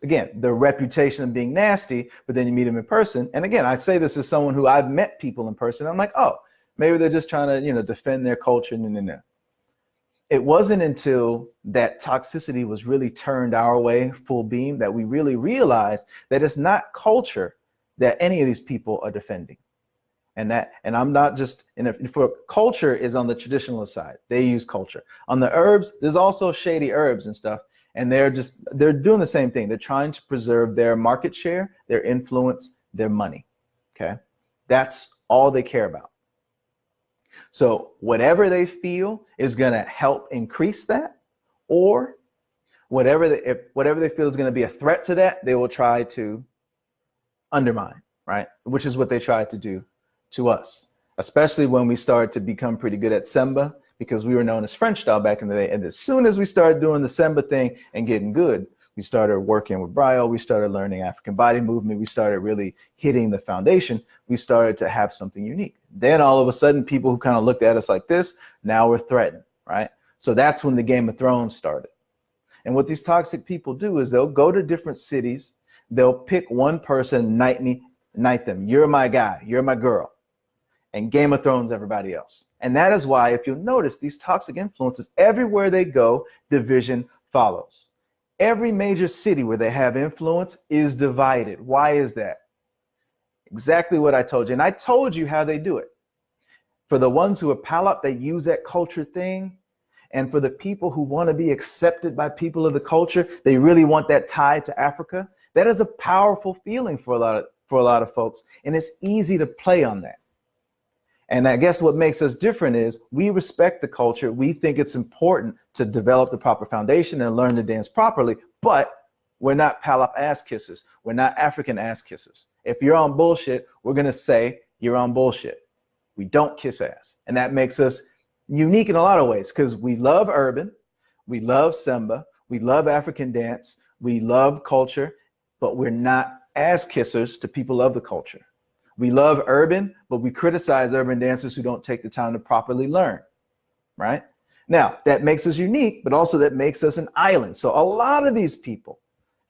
again, the reputation of being nasty, but then you meet them in person. And again, I say this as someone who I've met people in person. I'm like, oh, maybe they're just trying to, you know, defend their culture. No. It wasn't until that toxicity was really turned our way full beam that we really realized that it's not culture that any of these people are defending. And I'm not just, for culture is on the traditionalist side. They use culture. On the herbs, there's also shady herbs and stuff. And they're doing the same thing. They're trying to preserve their market share, their influence, their money. Okay. That's all they care about. So whatever they feel is going to help increase that, or whatever they feel is going to be a threat to that, they will try to undermine, right? Which is what they tried to do to us, especially when we started to become pretty good at Semba, because we were known as French style back in the day. And as soon as we started doing the Semba thing and getting good, we started working with Brio, we started learning African body movement, we started really hitting the foundation, we started to have something unique. Then all of a sudden, people who kind of looked at us like this, now we're threatened, right? So that's when the Game of Thrones started. And what these toxic people do is they'll go to different cities, they'll pick one person, knight them, you're my guy, you're my girl, and Game of Thrones everybody else. And that is why, if you'll notice, these toxic influences, everywhere they go, division follows. Every major city where they have influence is divided. Why is that? Exactly what I told you. And I told you how they do it. For the ones who are palop, they use that culture thing. And for the people who want to be accepted by people of the culture, they really want that tie to Africa. That is a powerful feeling for a lot of folks. And it's easy to play on that. And I guess what makes us different is we respect the culture. We think it's important to develop the proper foundation and learn to dance properly, but we're not palop ass kissers. We're not African ass kissers. If you're on bullshit, we're going to say you're on bullshit. We don't kiss ass. And that makes us unique in a lot of ways, because we love urban, we love Semba, we love African dance, we love culture, but we're not ass kissers to people of the culture. We love urban, but we criticize urban dancers who don't take the time to properly learn, right? Now, that makes us unique, but also that makes us an island. So a lot of these people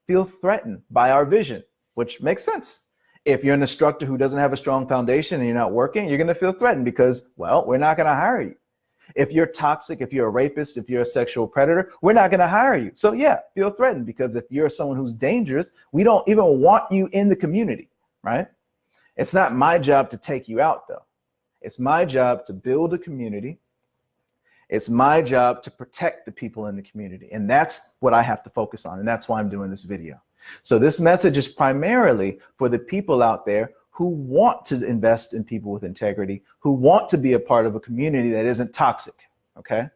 feel threatened by our vision, which makes sense. If you're an instructor who doesn't have a strong foundation and you're not working, you're going to feel threatened because, well, we're not going to hire you. If you're toxic, if you're a rapist, if you're a sexual predator, we're not going to hire you. So yeah, feel threatened, because if you're someone who's dangerous, we don't even want you in the community, right? It's not my job to take you out, though. It's my job to build a community. It's my job to protect the people in the community. And that's what I have to focus on. And that's why I'm doing this video. So this message is primarily for the people out there who want to invest in people with integrity, who want to be a part of a community that isn't toxic, okay?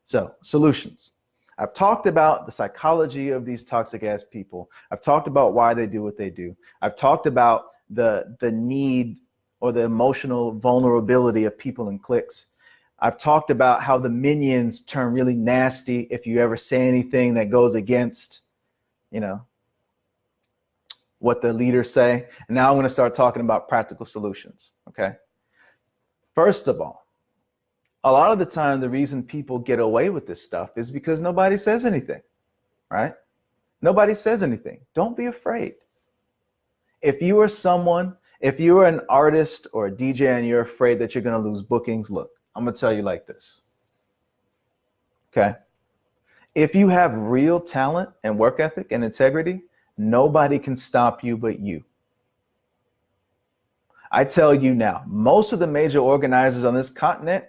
So, solutions. I've talked about the psychology of these toxic ass people. I've talked about why they do what they do. I've talked about the need or the emotional vulnerability of people in cliques. I've talked about how the minions turn really nasty if you ever say anything that goes against, you know, what the leaders say. And now I'm going to start talking about practical solutions. Okay. First of all, a lot of the time, the reason people get away with this stuff is because nobody says anything, right? Nobody says anything. Don't be afraid. If you are someone, if you are an artist or a DJ and you're afraid that you're going to lose bookings, look, I'm going to tell you like this. Okay. If you have real talent and work ethic and integrity, nobody can stop you but you. I tell you now, most of the major organizers on this continent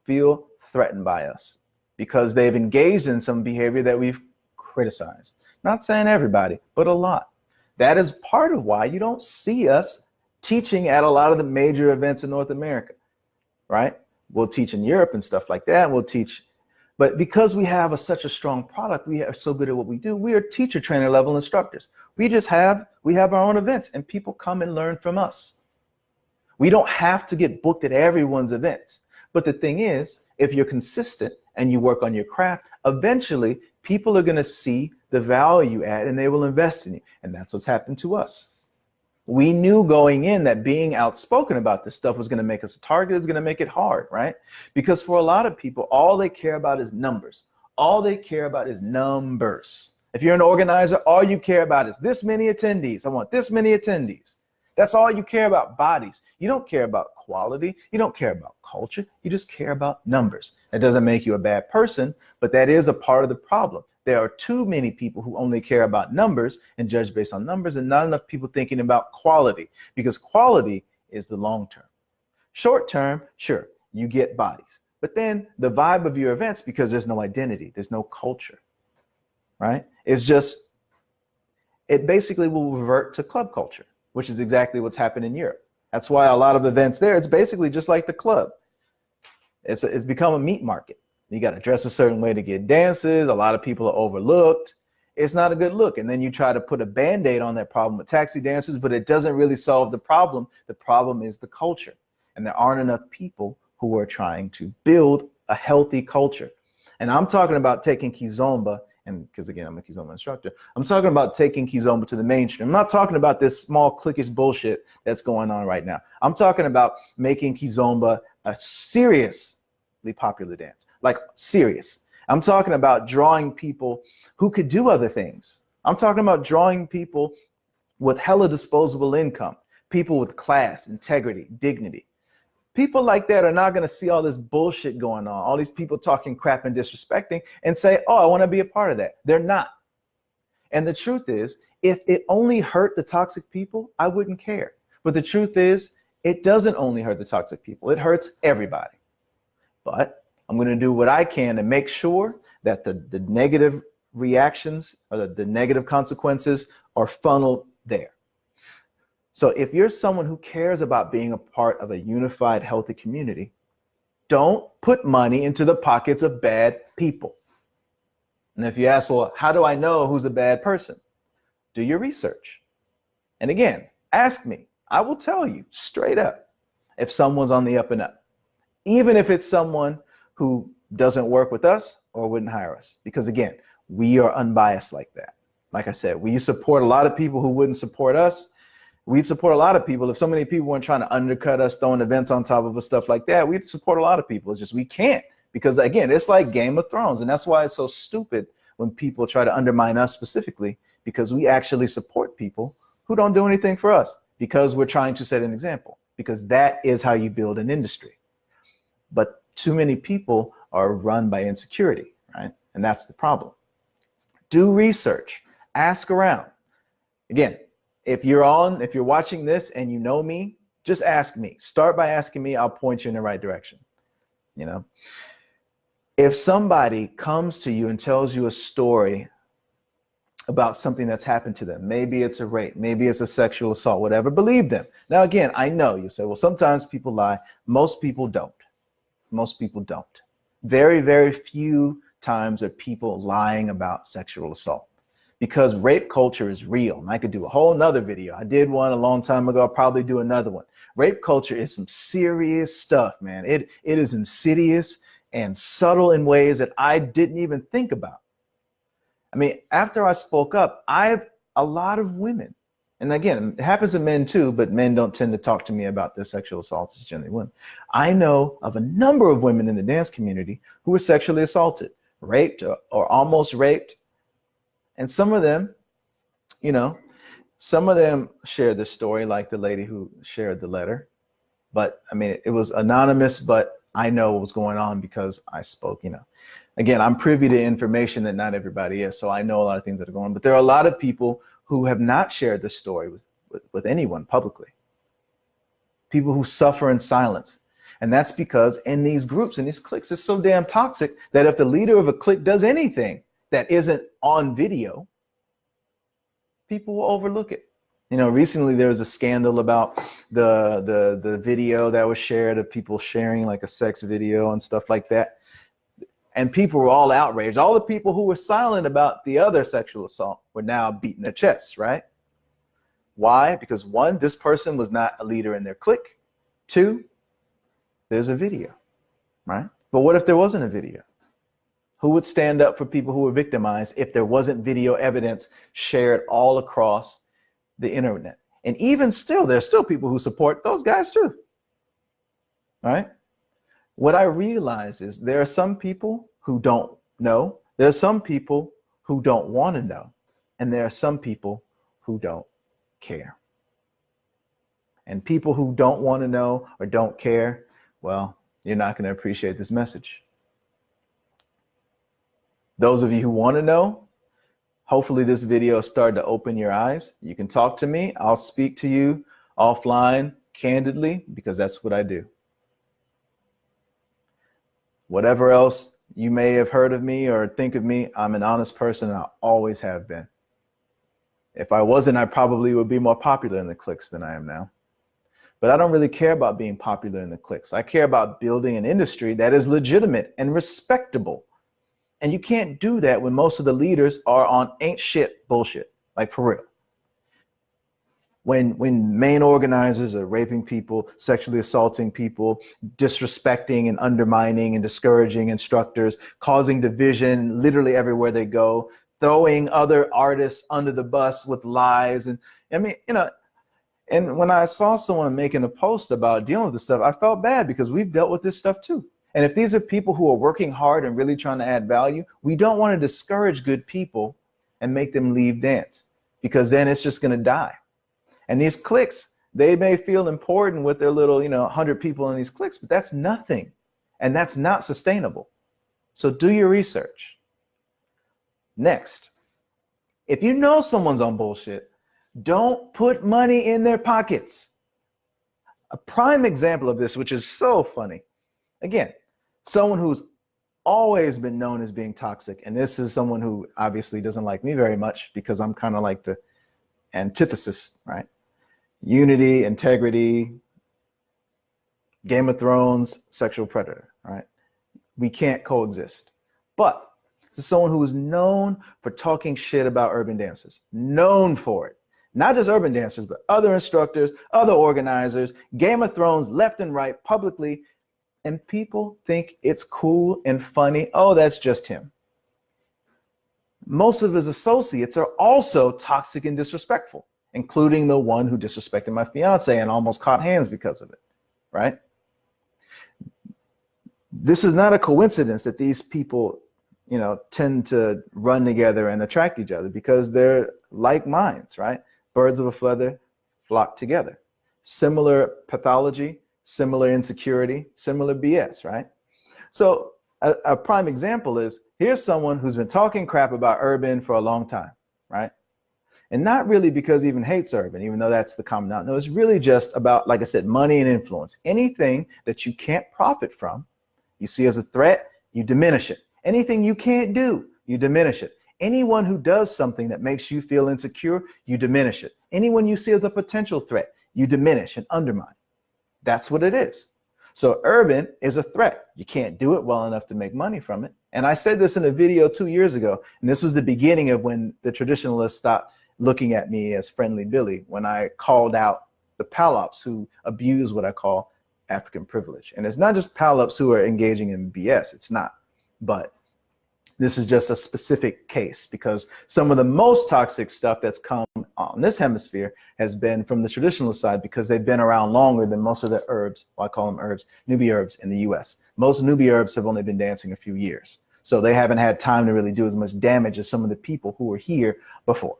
feel threatened by us because they've engaged in some behavior that we've criticized. Not saying everybody, but a lot. That is part of why you don't see us teaching at a lot of the major events in North America, right? We'll teach in Europe and stuff like that. We'll teach, but because we have such a strong product, we are so good at what we do. We are teacher trainer level instructors. We have our own events and people come and learn from us. We don't have to get booked at everyone's events. But the thing is, if you're consistent and you work on your craft, eventually people are going to see the value add and they will invest in you. And that's what's happened to us. We knew going in that being outspoken about this stuff was going to make us a target, is going to make it hard, right? Because for a lot of people, all they care about is numbers. All they care about is numbers. If you're an organizer, all you care about is this many attendees. I want this many attendees. That's all you care about, bodies. You don't care about quality. You don't care about culture. You just care about numbers. That doesn't make you a bad person, but that is a part of the problem. There are too many people who only care about numbers and judge based on numbers, and not enough people thinking about quality, because quality is the long term. Short term, sure, you get bodies, but then the vibe of your events, because there's no identity, there's no culture, right? It's just, it basically will revert to club culture, which is exactly what's happened in Europe. That's why a lot of events there, it's basically just like the club. It's become a meat market. You got to dress a certain way to get dances. A lot of people are overlooked. It's not a good look. And then you try to put a Band-Aid on that problem with taxi dancers, but it doesn't really solve the problem. The problem is the culture. And there aren't enough people who are trying to build a healthy culture. And I'm talking about taking Kizomba, and because again, I'm a Kizomba instructor, I'm talking about taking Kizomba to the mainstream. I'm not talking about this small cliquish bullshit that's going on right now. I'm talking about making Kizomba a seriously popular dance, like serious. I'm talking about drawing people who could do other things. I'm talking about drawing people with hella disposable income, people with class, integrity, dignity. People like that are not going to see all this bullshit going on, all these people talking crap and disrespecting, and say, oh, I want to be a part of that. They're not. And the truth is, if it only hurt the toxic people, I wouldn't care. But the truth is, it doesn't only hurt the toxic people. It hurts everybody. But I'm going to do what I can to make sure that the negative reactions or the negative consequences are funneled there. So if you're someone who cares about being a part of a unified, healthy community, don't put money into the pockets of bad people. And if you ask, well, how do I know who's a bad person? Do your research. And again, ask me. I will tell you straight up if someone's on the up and up, even if it's someone who doesn't work with us or wouldn't hire us. Because again, we are unbiased like that. Like I said, we support a lot of people who wouldn't support us. We'd support a lot of people. If so many people weren't trying to undercut us, throwing events on top of us, stuff like that, we'd support a lot of people. It's just we can't, because again, it's like Game of Thrones. And that's why it's so stupid when people try to undermine us specifically, because we actually support people who don't do anything for us, because we're trying to set an example, because that is how you build an industry. But too many people are run by insecurity, right? And that's the problem. Do research, ask around. Again, if you're watching this and you know me, just ask me. Start by asking me. I'll point you in the right direction. You know, if somebody comes to you and tells you a story about something that's happened to them, maybe it's a rape, maybe it's a sexual assault, whatever, believe them. Now, again, I know you say, well, sometimes people lie. Most people don't. Most people don't. Very, very few times are people lying about sexual assault, because rape culture is real. And I could do a whole nother video. I did one a long time ago. I'll probably do another one. Rape culture is some serious stuff, man. It is insidious and subtle in ways that I didn't even think about. I mean, after I spoke up, a lot of women, and again, it happens to men too, but men don't tend to talk to me about their sexual assaults. It's generally women. I know of a number of women in the dance community who were sexually assaulted, raped, or almost raped. And some of them, you know, some of them shared the story, like the lady who shared the letter. But I mean, it was anonymous, but I know what was going on because I spoke, you know. Again, I'm privy to information that not everybody is, so I know a lot of things that are going on. But there are a lot of people who have not shared this story with anyone publicly. People who suffer in silence. And that's because in these groups, in these cliques, it's so damn toxic that if the leader of a clique does anything that isn't on video, people will overlook it. You know, recently there was a scandal about the video that was shared of people sharing like a sex video and stuff like that. And people were all outraged. All the people who were silent about the other sexual assault were now beating their chests, right? Why? Because one, this person was not a leader in their clique. Two, there's a video, right? But what if there wasn't a video? Who would stand up for people who were victimized if there wasn't video evidence shared all across the internet? And even still, there's still people who support those guys too, right? What I realize is there are some people who don't know. There are some people who don't want to know. And there are some people who don't care. And people who don't want to know or don't care, well, you're not going to appreciate this message. Those of you who want to know, hopefully this video started to open your eyes. You can talk to me. I'll speak to you offline, candidly, because that's what I do. Whatever else you may have heard of me or think of me, I'm an honest person, and I always have been. If I wasn't, I probably would be more popular in the cliques than I am now. But I don't really care about being popular in the cliques. I care about building an industry that is legitimate and respectable. And you can't do that when most of the leaders are on ain't shit bullshit, like for real. When main organizers are raping people, sexually assaulting people, disrespecting and undermining and discouraging instructors, causing division literally everywhere they go, throwing other artists under the bus with lies. And I mean, you know, and when I saw someone making a post about dealing with this stuff, I felt bad because we've dealt with this stuff too. And if these are people who are working hard and really trying to add value, we don't want to discourage good people and make them leave dance, because then it's just going to die. And these cliques, they may feel important with their little, 100 people in these cliques, but that's nothing. And that's not sustainable. So do your research. Next, if you know someone's on bullshit, don't put money in their pockets. A prime example of this, which is so funny. Again, someone who's always been known as being toxic, and this is someone who obviously doesn't like me very much because I'm kind of like the antithesis, right? Unity, integrity, Game of Thrones, sexual predator, right? We can't coexist. But this is someone who is known for talking shit about urban dancers, known for it. Not just urban dancers, but other instructors, other organizers, Game of Thrones, left and right, publicly. And people think it's cool and funny. Oh, that's just him. Most of his associates are also toxic and disrespectful, including the one who disrespected my fiance and almost caught hands because of it, right? This is not a coincidence that these people, tend to run together and attract each other, because they're like minds, right? Birds of a feather flock together. Similar pathology, similar insecurity, similar BS, right? So a prime example is, here's someone who's been talking crap about urban for a long time, right? And not really because he even hates urban, even though that's the common knowledge. No, it's really just about, like I said, money and influence. Anything that you can't profit from, you see as a threat, you diminish it. Anything you can't do, you diminish it. Anyone who does something that makes you feel insecure, you diminish it. Anyone you see as a potential threat, you diminish and undermine. That's what it is. So urban is a threat. You can't do it well enough to make money from it. And I said this in a video 2 years ago, and this was the beginning of when the traditionalists stopped looking at me as friendly Billy, when I called out the PAL-ops who abuse what I call African privilege. And it's not just PAL-ops who are engaging in BS. It's not. But this is just a specific case because some of the most toxic stuff that's come on this hemisphere has been from the traditional side because they've been around longer than most of the herbs, well, I call them herbs, newbie herbs in the US. Most newbie herbs have only been dancing a few years. So they haven't had time to really do as much damage as some of the people who were here before.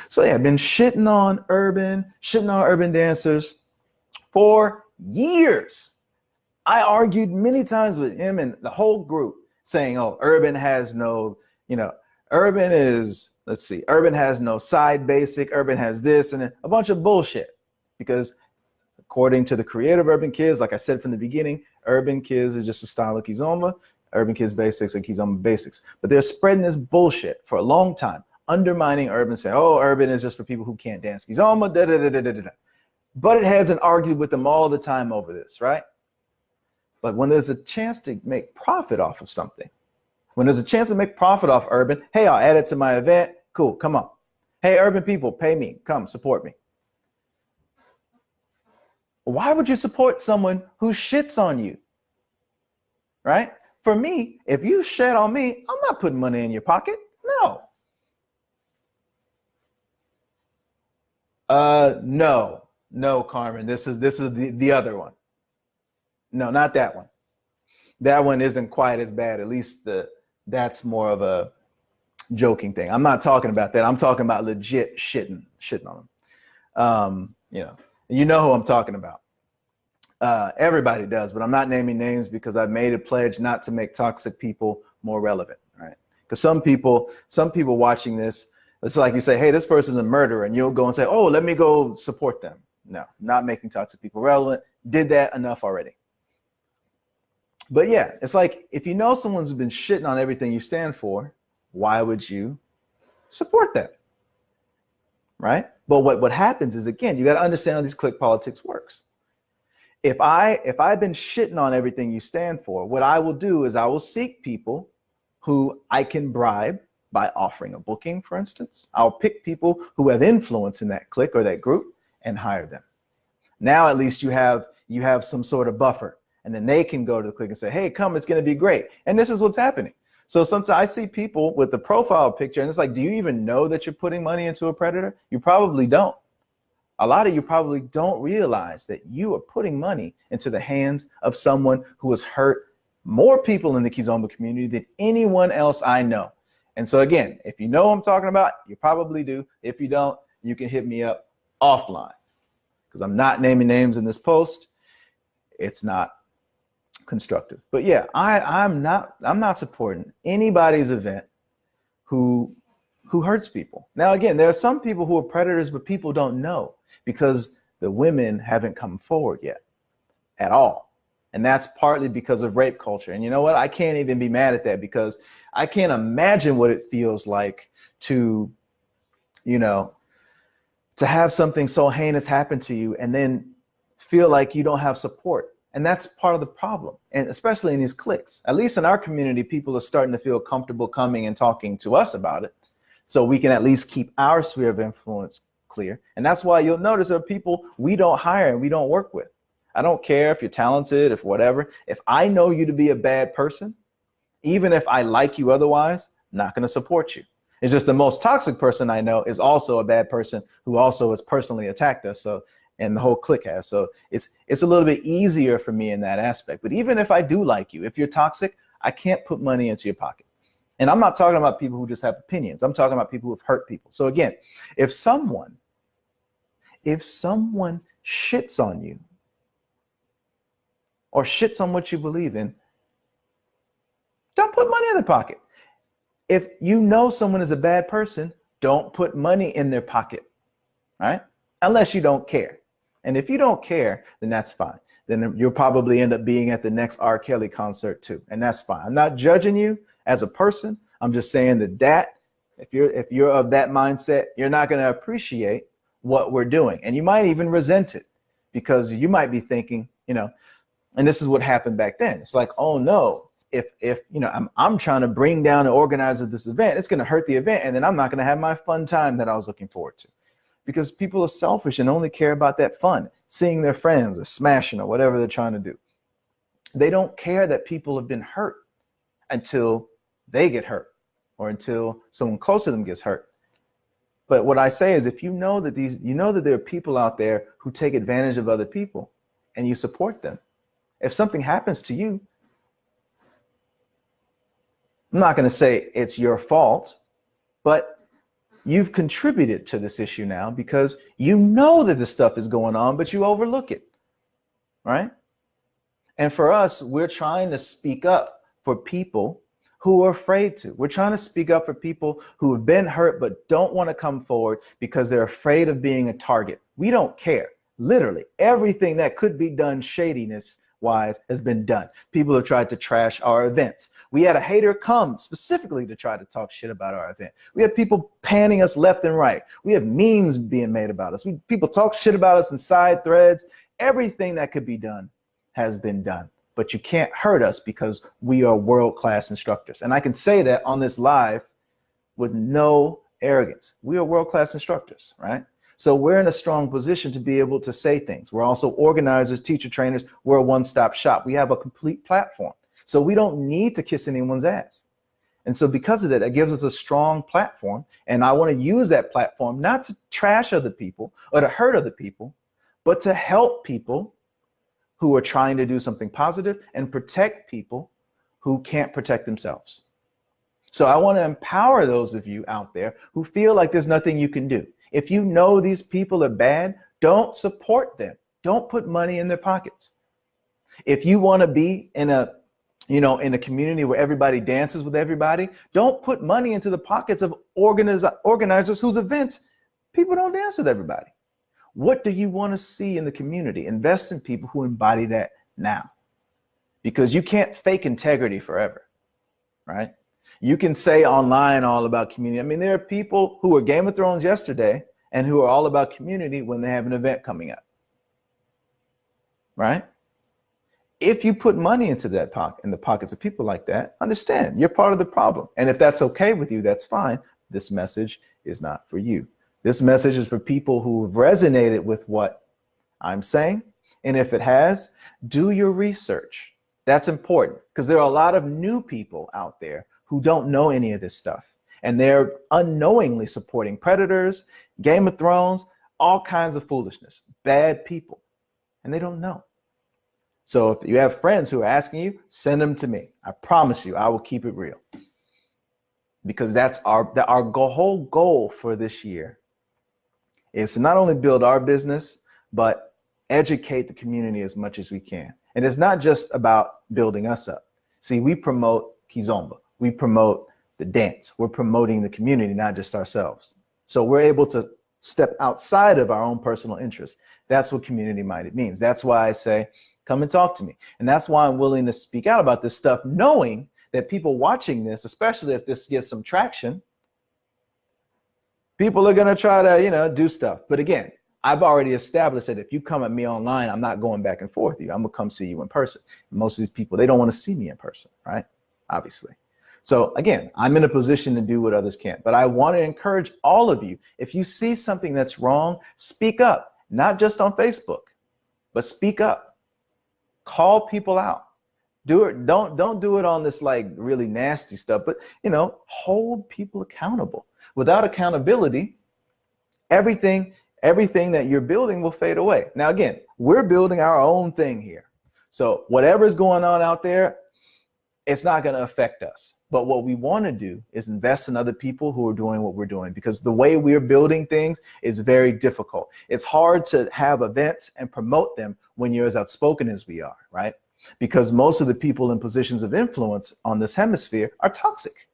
So yeah, I've been shitting on urban dancers for years. I argued many times with him and the whole group saying, oh, urban has no, urban has no side basic, urban has this and a bunch of bullshit. Because according to the creator of Urban Kids, like I said from the beginning, Urban Kids is just a style of Kizomba. Urban Kids Basics and Kizomba Basics. But they're spreading this bullshit for a long time, undermining urban, saying, oh, urban is just for people who can't dance Kizomba, da-da-da-da-da-da. Butted heads and argued with them all the time over this, right? But when there's a chance to make profit off of something, when there's a chance to make profit off urban, hey, I'll add it to my event. Cool, come on. Hey, urban people, pay me. Come, support me. Why would you support someone who shits on you? Right? For me, if you shit on me, I'm not putting money in your pocket. No. No, Carmen. This is the other one. No, not that one. That one isn't quite as bad. At least that's more of a joking thing. I'm not talking about that. I'm talking about legit shitting on them. You know who I'm talking about. Everybody does, but I'm not naming names because I've made a pledge not to make toxic people more relevant, right? Because some people watching this, it's like you say, hey, this person's a murderer, and you'll go and say, oh, let me go support them. No, not making toxic people relevant. Did that enough already. But yeah, it's like if you know someone's been shitting on everything you stand for, why would you support them? Right? But what happens is, again, you got to understand how these clique politics works. If I've been shitting on everything you stand for, what I will do is I will seek people who I can bribe by offering a booking, for instance. I'll pick people who have influence in that clique or that group and hire them. Now at least you have some sort of buffer, and then they can go to the clique and say, hey, come, it's going to be great. And this is what's happening. So sometimes I see people with the profile picture and it's like, do you even know that you're putting money into a predator? You probably don't. A lot of you probably don't realize that you are putting money into the hands of someone who has hurt more people in the Kizomba community than anyone else I know. And so again, if you know what I'm talking about, you probably do. If you don't, you can hit me up offline because I'm not naming names in this post. It's not constructive. But yeah, I'm not supporting anybody's event who hurts people. Now again, there are some people who are predators, but people don't know because the women haven't come forward yet at all. And that's partly because of rape culture. And you know what? I can't even be mad at that because I can't imagine what it feels like to have something so heinous happen to you and then feel like you don't have support. And that's part of the problem. And especially in these cliques, at least in our community, people are starting to feel comfortable coming and talking to us about it. So we can at least keep our sphere of influence clear. And that's why you'll notice there are people we don't hire and we don't work with. I don't care if you're talented, if whatever. If I know you to be a bad person, even if I like you otherwise, I'm not going to support you. It's just the most toxic person I know is also a bad person who also has personally attacked us. So, and the whole clique has. So it's a little bit easier for me in that aspect. But even if I do like you, if you're toxic, I can't put money into your pocket. And I'm not talking about people who just have opinions. I'm talking about people who have hurt people. So again, if someone shits on you or shits on what you believe in, don't put money in their pocket. If you know someone is a bad person, don't put money in their pocket, right? Unless you don't care. And if you don't care, then that's fine. Then you'll probably end up being at the next R. Kelly concert too. And that's fine. I'm not judging you as a person. I'm just saying that if you're of that mindset, you're not going to appreciate what we're doing. And you might even resent it because you might be thinking, and this is what happened back then. It's like, oh no, if I'm trying to bring down the organizer of this event, it's going to hurt the event. And then I'm not going to have my fun time that I was looking forward to. because people are selfish and only care about that fun, seeing their friends or smashing or whatever they're trying to do. They don't care that people have been hurt until they get hurt or until someone close to them gets hurt. But what I say is, if you know that there are people out there who take advantage of other people and you support them, if something happens to you, I'm not going to say it's your fault, but you've contributed to this issue now because you know that this stuff is going on, but you overlook it, right? And for us, we're trying to speak up for people who are afraid to. We're trying to speak up for people who have been hurt but don't want to come forward because they're afraid of being a target. We don't care. Literally, everything that could be done shadiness-wise has been done. People have tried to trash our events. We had a hater come specifically to try to talk shit about our event. We have people panning us left and right. We have memes being made about us. People talk shit about us in side threads. Everything that could be done has been done. But you can't hurt us because we are world-class instructors. And I can say that on this live with no arrogance. We are world-class instructors, right? So we're in a strong position to be able to say things. We're also organizers, teacher trainers. We're a one-stop shop. We have a complete platform. So we don't need to kiss anyone's ass. And so because of that, it gives us a strong platform. And I want to use that platform not to trash other people or to hurt other people, but to help people who are trying to do something positive and protect people who can't protect themselves. So I want to empower those of you out there who feel like there's nothing you can do. If you know these people are bad, don't support them. Don't put money in their pockets. If you want to be in a community where everybody dances with everybody, don't put money into the pockets of organizers whose events people don't dance with everybody. What do you want to see in the community? Invest in people who embody that now, because you can't fake integrity forever, right? You can say online all about community. I mean, there are people who were Game of Thrones yesterday and who are all about community when they have an event coming up, right? If you put money into that pocket, in the pockets of people like that, understand you're part of the problem. And if that's okay with you, that's fine. This message is not for you. This message is for people who have resonated with what I'm saying. And if it has, do your research. That's important because there are a lot of new people out there who don't know any of this stuff. And they're unknowingly supporting predators, Game of Thrones, all kinds of foolishness, bad people, and they don't know. So if you have friends who are asking you, send them to me. I promise you, I will keep it real. Because that's our whole goal for this year is to not only build our business, but educate the community as much as we can. And it's not just about building us up. See, we promote Kizomba. We promote the dance. We're promoting the community, not just ourselves. So we're able to step outside of our own personal interests. That's what community-minded means. That's why I say, come and talk to me. And that's why I'm willing to speak out about this stuff, knowing that people watching this, especially if this gets some traction, people are going to try to, do stuff. But again, I've already established that if you come at me online, I'm not going back and forth with you. I'm going to come see you in person. Most of these people, they don't want to see me in person, right? Obviously. So again, I'm in a position to do what others can't. But I want to encourage all of you, if you see something that's wrong, speak up, not just on Facebook, but speak up. Call people out. Do it. Don't do it on this like really nasty stuff, but hold people accountable. Without accountability, everything that you're building will fade away. Now, again, we're building our own thing here. So whatever's going on out there, it's not going to affect us. But what we want to do is invest in other people who are doing what we're doing, because the way we're building things is very difficult. It's hard to have events and promote them when you're as outspoken as we are, right? Because most of the people in positions of influence on this hemisphere are toxic.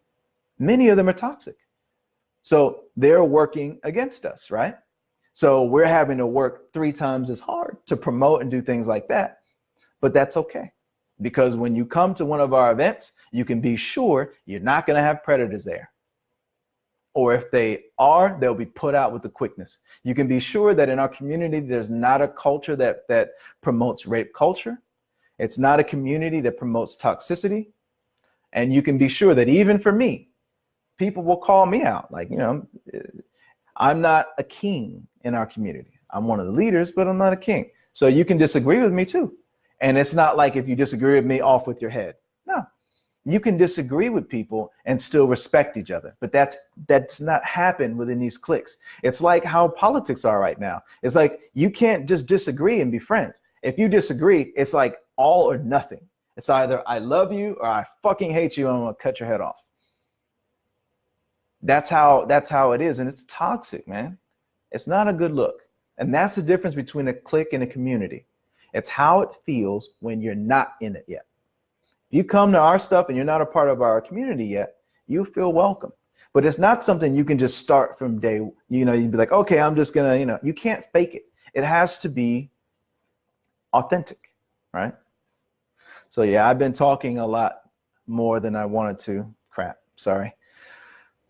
Many of them are toxic. So they're working against us, right? So we're having to work 3 times as hard to promote and do things like that. But that's okay. Because when you come to one of our events, you can be sure you're not going to have predators there. Or if they are, they'll be put out with the quickness. You can be sure that in our community, there's not a culture that promotes rape culture. It's not a community that promotes toxicity. And you can be sure that even for me, people will call me out. Like, I'm not a king in our community. I'm one of the leaders, but I'm not a king. So you can disagree with me too. And it's not like if you disagree with me, off with your head. No, you can disagree with people and still respect each other. But that's not happen within these cliques. It's like how politics are right now. It's like you can't just disagree and be friends. If you disagree, it's like all or nothing. It's either I love you or I fucking hate you and I'm gonna cut your head off. That's how it is, and it's toxic, man. It's not a good look. And that's the difference between a clique and a community. It's how it feels when you're not in it yet. If you come to our stuff and you're not a part of our community yet, you feel welcome. But it's not something you can just start from day, you'd be like, okay, I'm just gonna, you can't fake it. It has to be authentic, right? So yeah, I've been talking a lot more than I wanted to. Crap, sorry.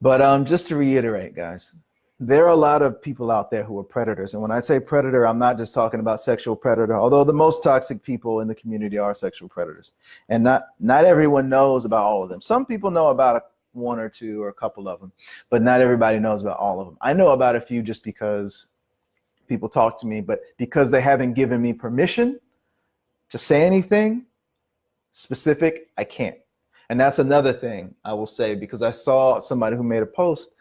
But just to reiterate, guys, there are a lot of people out there who are predators. And when I say predator, I'm not just talking about sexual predator, although the most toxic people in the community are sexual predators. And not everyone knows about all of them. Some people know about one or two or a couple of them, but not everybody knows about all of them. I know about a few just because people talk to me, but because they haven't given me permission to say anything specific, I can't. And that's another thing I will say, because I saw somebody who made a post,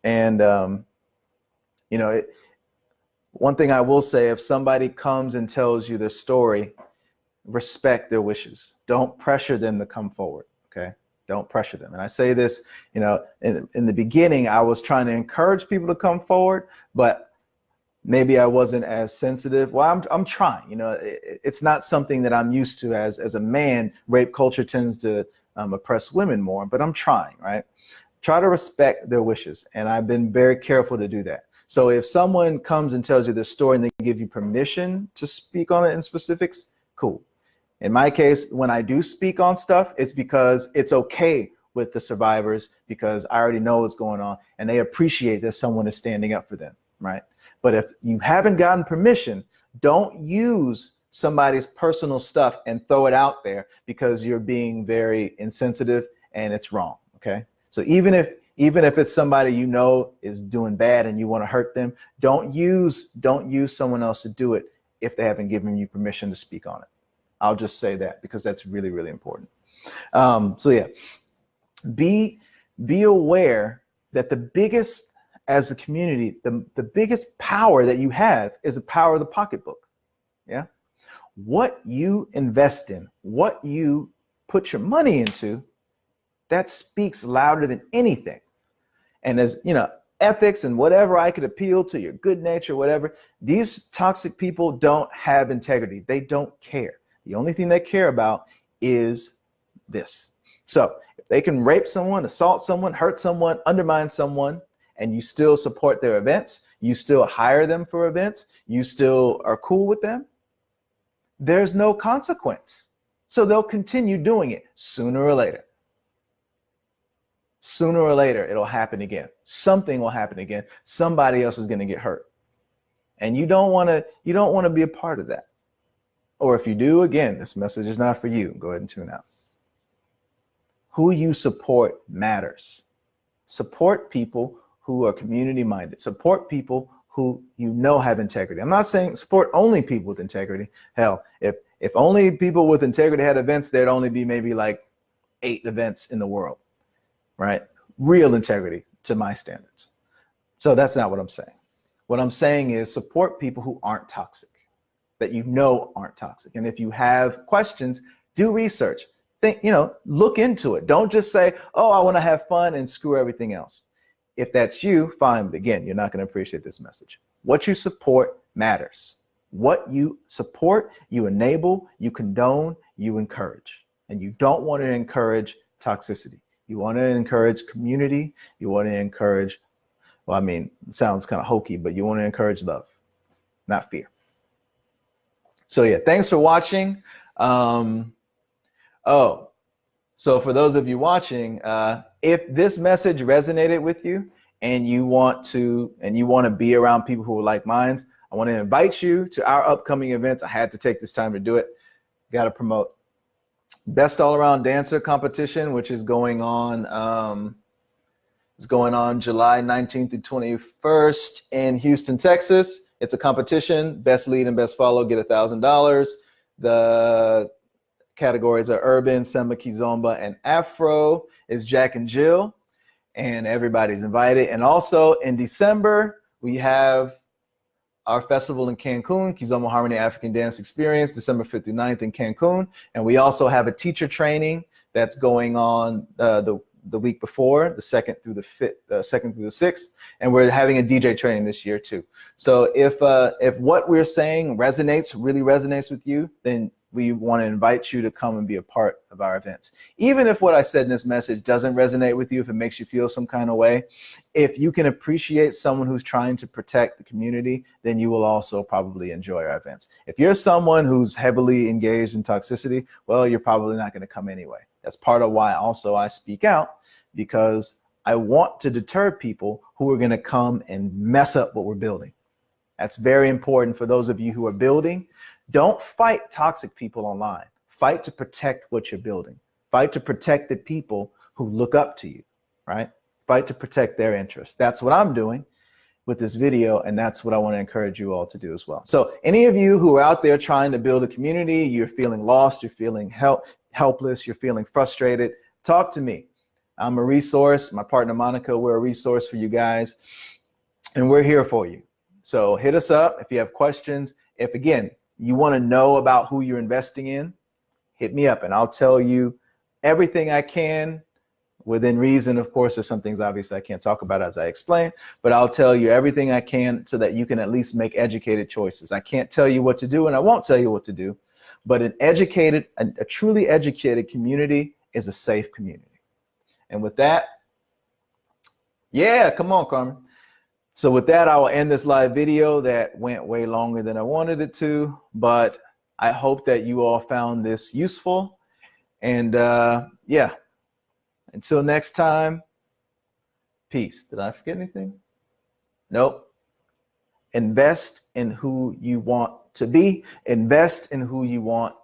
and one thing I will say, if somebody comes and tells you their story, respect their wishes. Don't pressure them to come forward, okay? Don't pressure them. And I say this, in the beginning, I was trying to encourage people to come forward, but maybe I wasn't as sensitive. Well, I'm trying, it's not something that I'm used to as a man. Rape culture tends to oppress women more, but I'm trying, right? Try to respect their wishes. And I've been very careful to do that. So if someone comes and tells you this story and they give you permission to speak on it in specifics, cool. In my case, when I do speak on stuff, it's because it's okay with the survivors, because I already know what's going on and they appreciate that someone is standing up for them, right? But if you haven't gotten permission, don't use somebody's personal stuff and throw it out there because you're being very insensitive and it's wrong, okay? So even if it's somebody is doing bad and you want to hurt them, don't use someone else to do it if they haven't given you permission to speak on it. I'll just say that because that's really, really important. So yeah, be aware that the biggest, as a community, the biggest power that you have is the power of the pocketbook. Yeah. What you invest in, what you put your money into, that speaks louder than anything. And as ethics and whatever I could appeal to, your good nature, whatever, these toxic people don't have integrity. They don't care. The only thing they care about is this. So if they can rape someone, assault someone, hurt someone, undermine someone, and you still support their events, you still hire them for events, you still are cool with them, there's no consequence. So they'll continue doing it sooner or later. Sooner or later, it'll happen again. Something will happen again. Somebody else is going to get hurt. And you don't want to be a part of that. Or if you do, again, this message is not for you. Go ahead and tune out. Who you support matters. Support people who are community minded. Support people who have integrity. I'm not saying support only people with integrity. Hell, if only people with integrity had events, there'd only be maybe like 8 events in the world, right? Real integrity to my standards. So that's not what I'm saying. What I'm saying is support people who aren't toxic, that aren't toxic. And if you have questions, do research. Think, look into it. Don't just say, oh, I want to have fun and screw everything else. If that's you, fine. But again, you're not going to appreciate this message. What you support matters. What you support, you enable, you condone, you encourage. And you don't want to encourage toxicity. You want to encourage community. You want to encourage, it sounds kind of hokey, but you want to encourage love, not fear. So yeah, thanks for watching. So for those of you watching, if this message resonated with you and you want to be around people who are like minds, I want to invite you to our upcoming events. I had to take this time to do it. Got to promote Best All Around Dancer competition, which is going on It's going on July 19th through 21st in Houston, Texas. It's a competition. Best lead and best follow get $1,000. The categories are urban, samba, kizomba, and afro. It's Jack and Jill, and everybody's invited. And also in December, we have our festival in Cancun, Kizomba Harmony African Dance Experience, December 5th through 9th in Cancun. And we also have a teacher training that's going on the week before, the 2nd through the 6th, and we're having a DJ training this year too. So if what we're saying really resonates with you, then we want to invite you to come and be a part of our events. Even if what I said in this message doesn't resonate with you, if it makes you feel some kind of way, if you can appreciate someone who's trying to protect the community, then you will also probably enjoy our events. If you're someone who's heavily engaged in toxicity, well, you're probably not going to come anyway. That's part of why also I speak out, because I want to deter people who are going to come and mess up what we're building. That's very important for those of you who are building. Don't fight toxic people online. Fight to protect what you're building. Fight to protect the people who look up to you, right? Fight to protect their interests. That's what I'm doing with this video, and that's what I want to encourage you all to do as well. So any of you who are out there trying to build a community, you're feeling lost, you're feeling helpless, you're feeling frustrated, talk to me. I'm a resource. My partner Monica, we're a resource for you guys, and we're here for you. So hit us up if you have questions. If again, you want to know about who you're investing in, hit me up and I'll tell you everything I can within reason. Of course, there's some things obviously I can't talk about as I explain, but I'll tell you everything I can so that you can at least make educated choices. I can't tell you what to do and I won't tell you what to do, but a truly educated community is a safe community. And with that, yeah, come on, Carmen. So with that, I will end this live video that went way longer than I wanted it to, but I hope that you all found this useful. And yeah, until next time, peace. Did I forget anything? Nope. Invest in who you want to be. Invest in who you want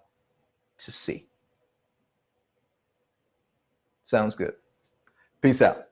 to see. Sounds good. Peace out.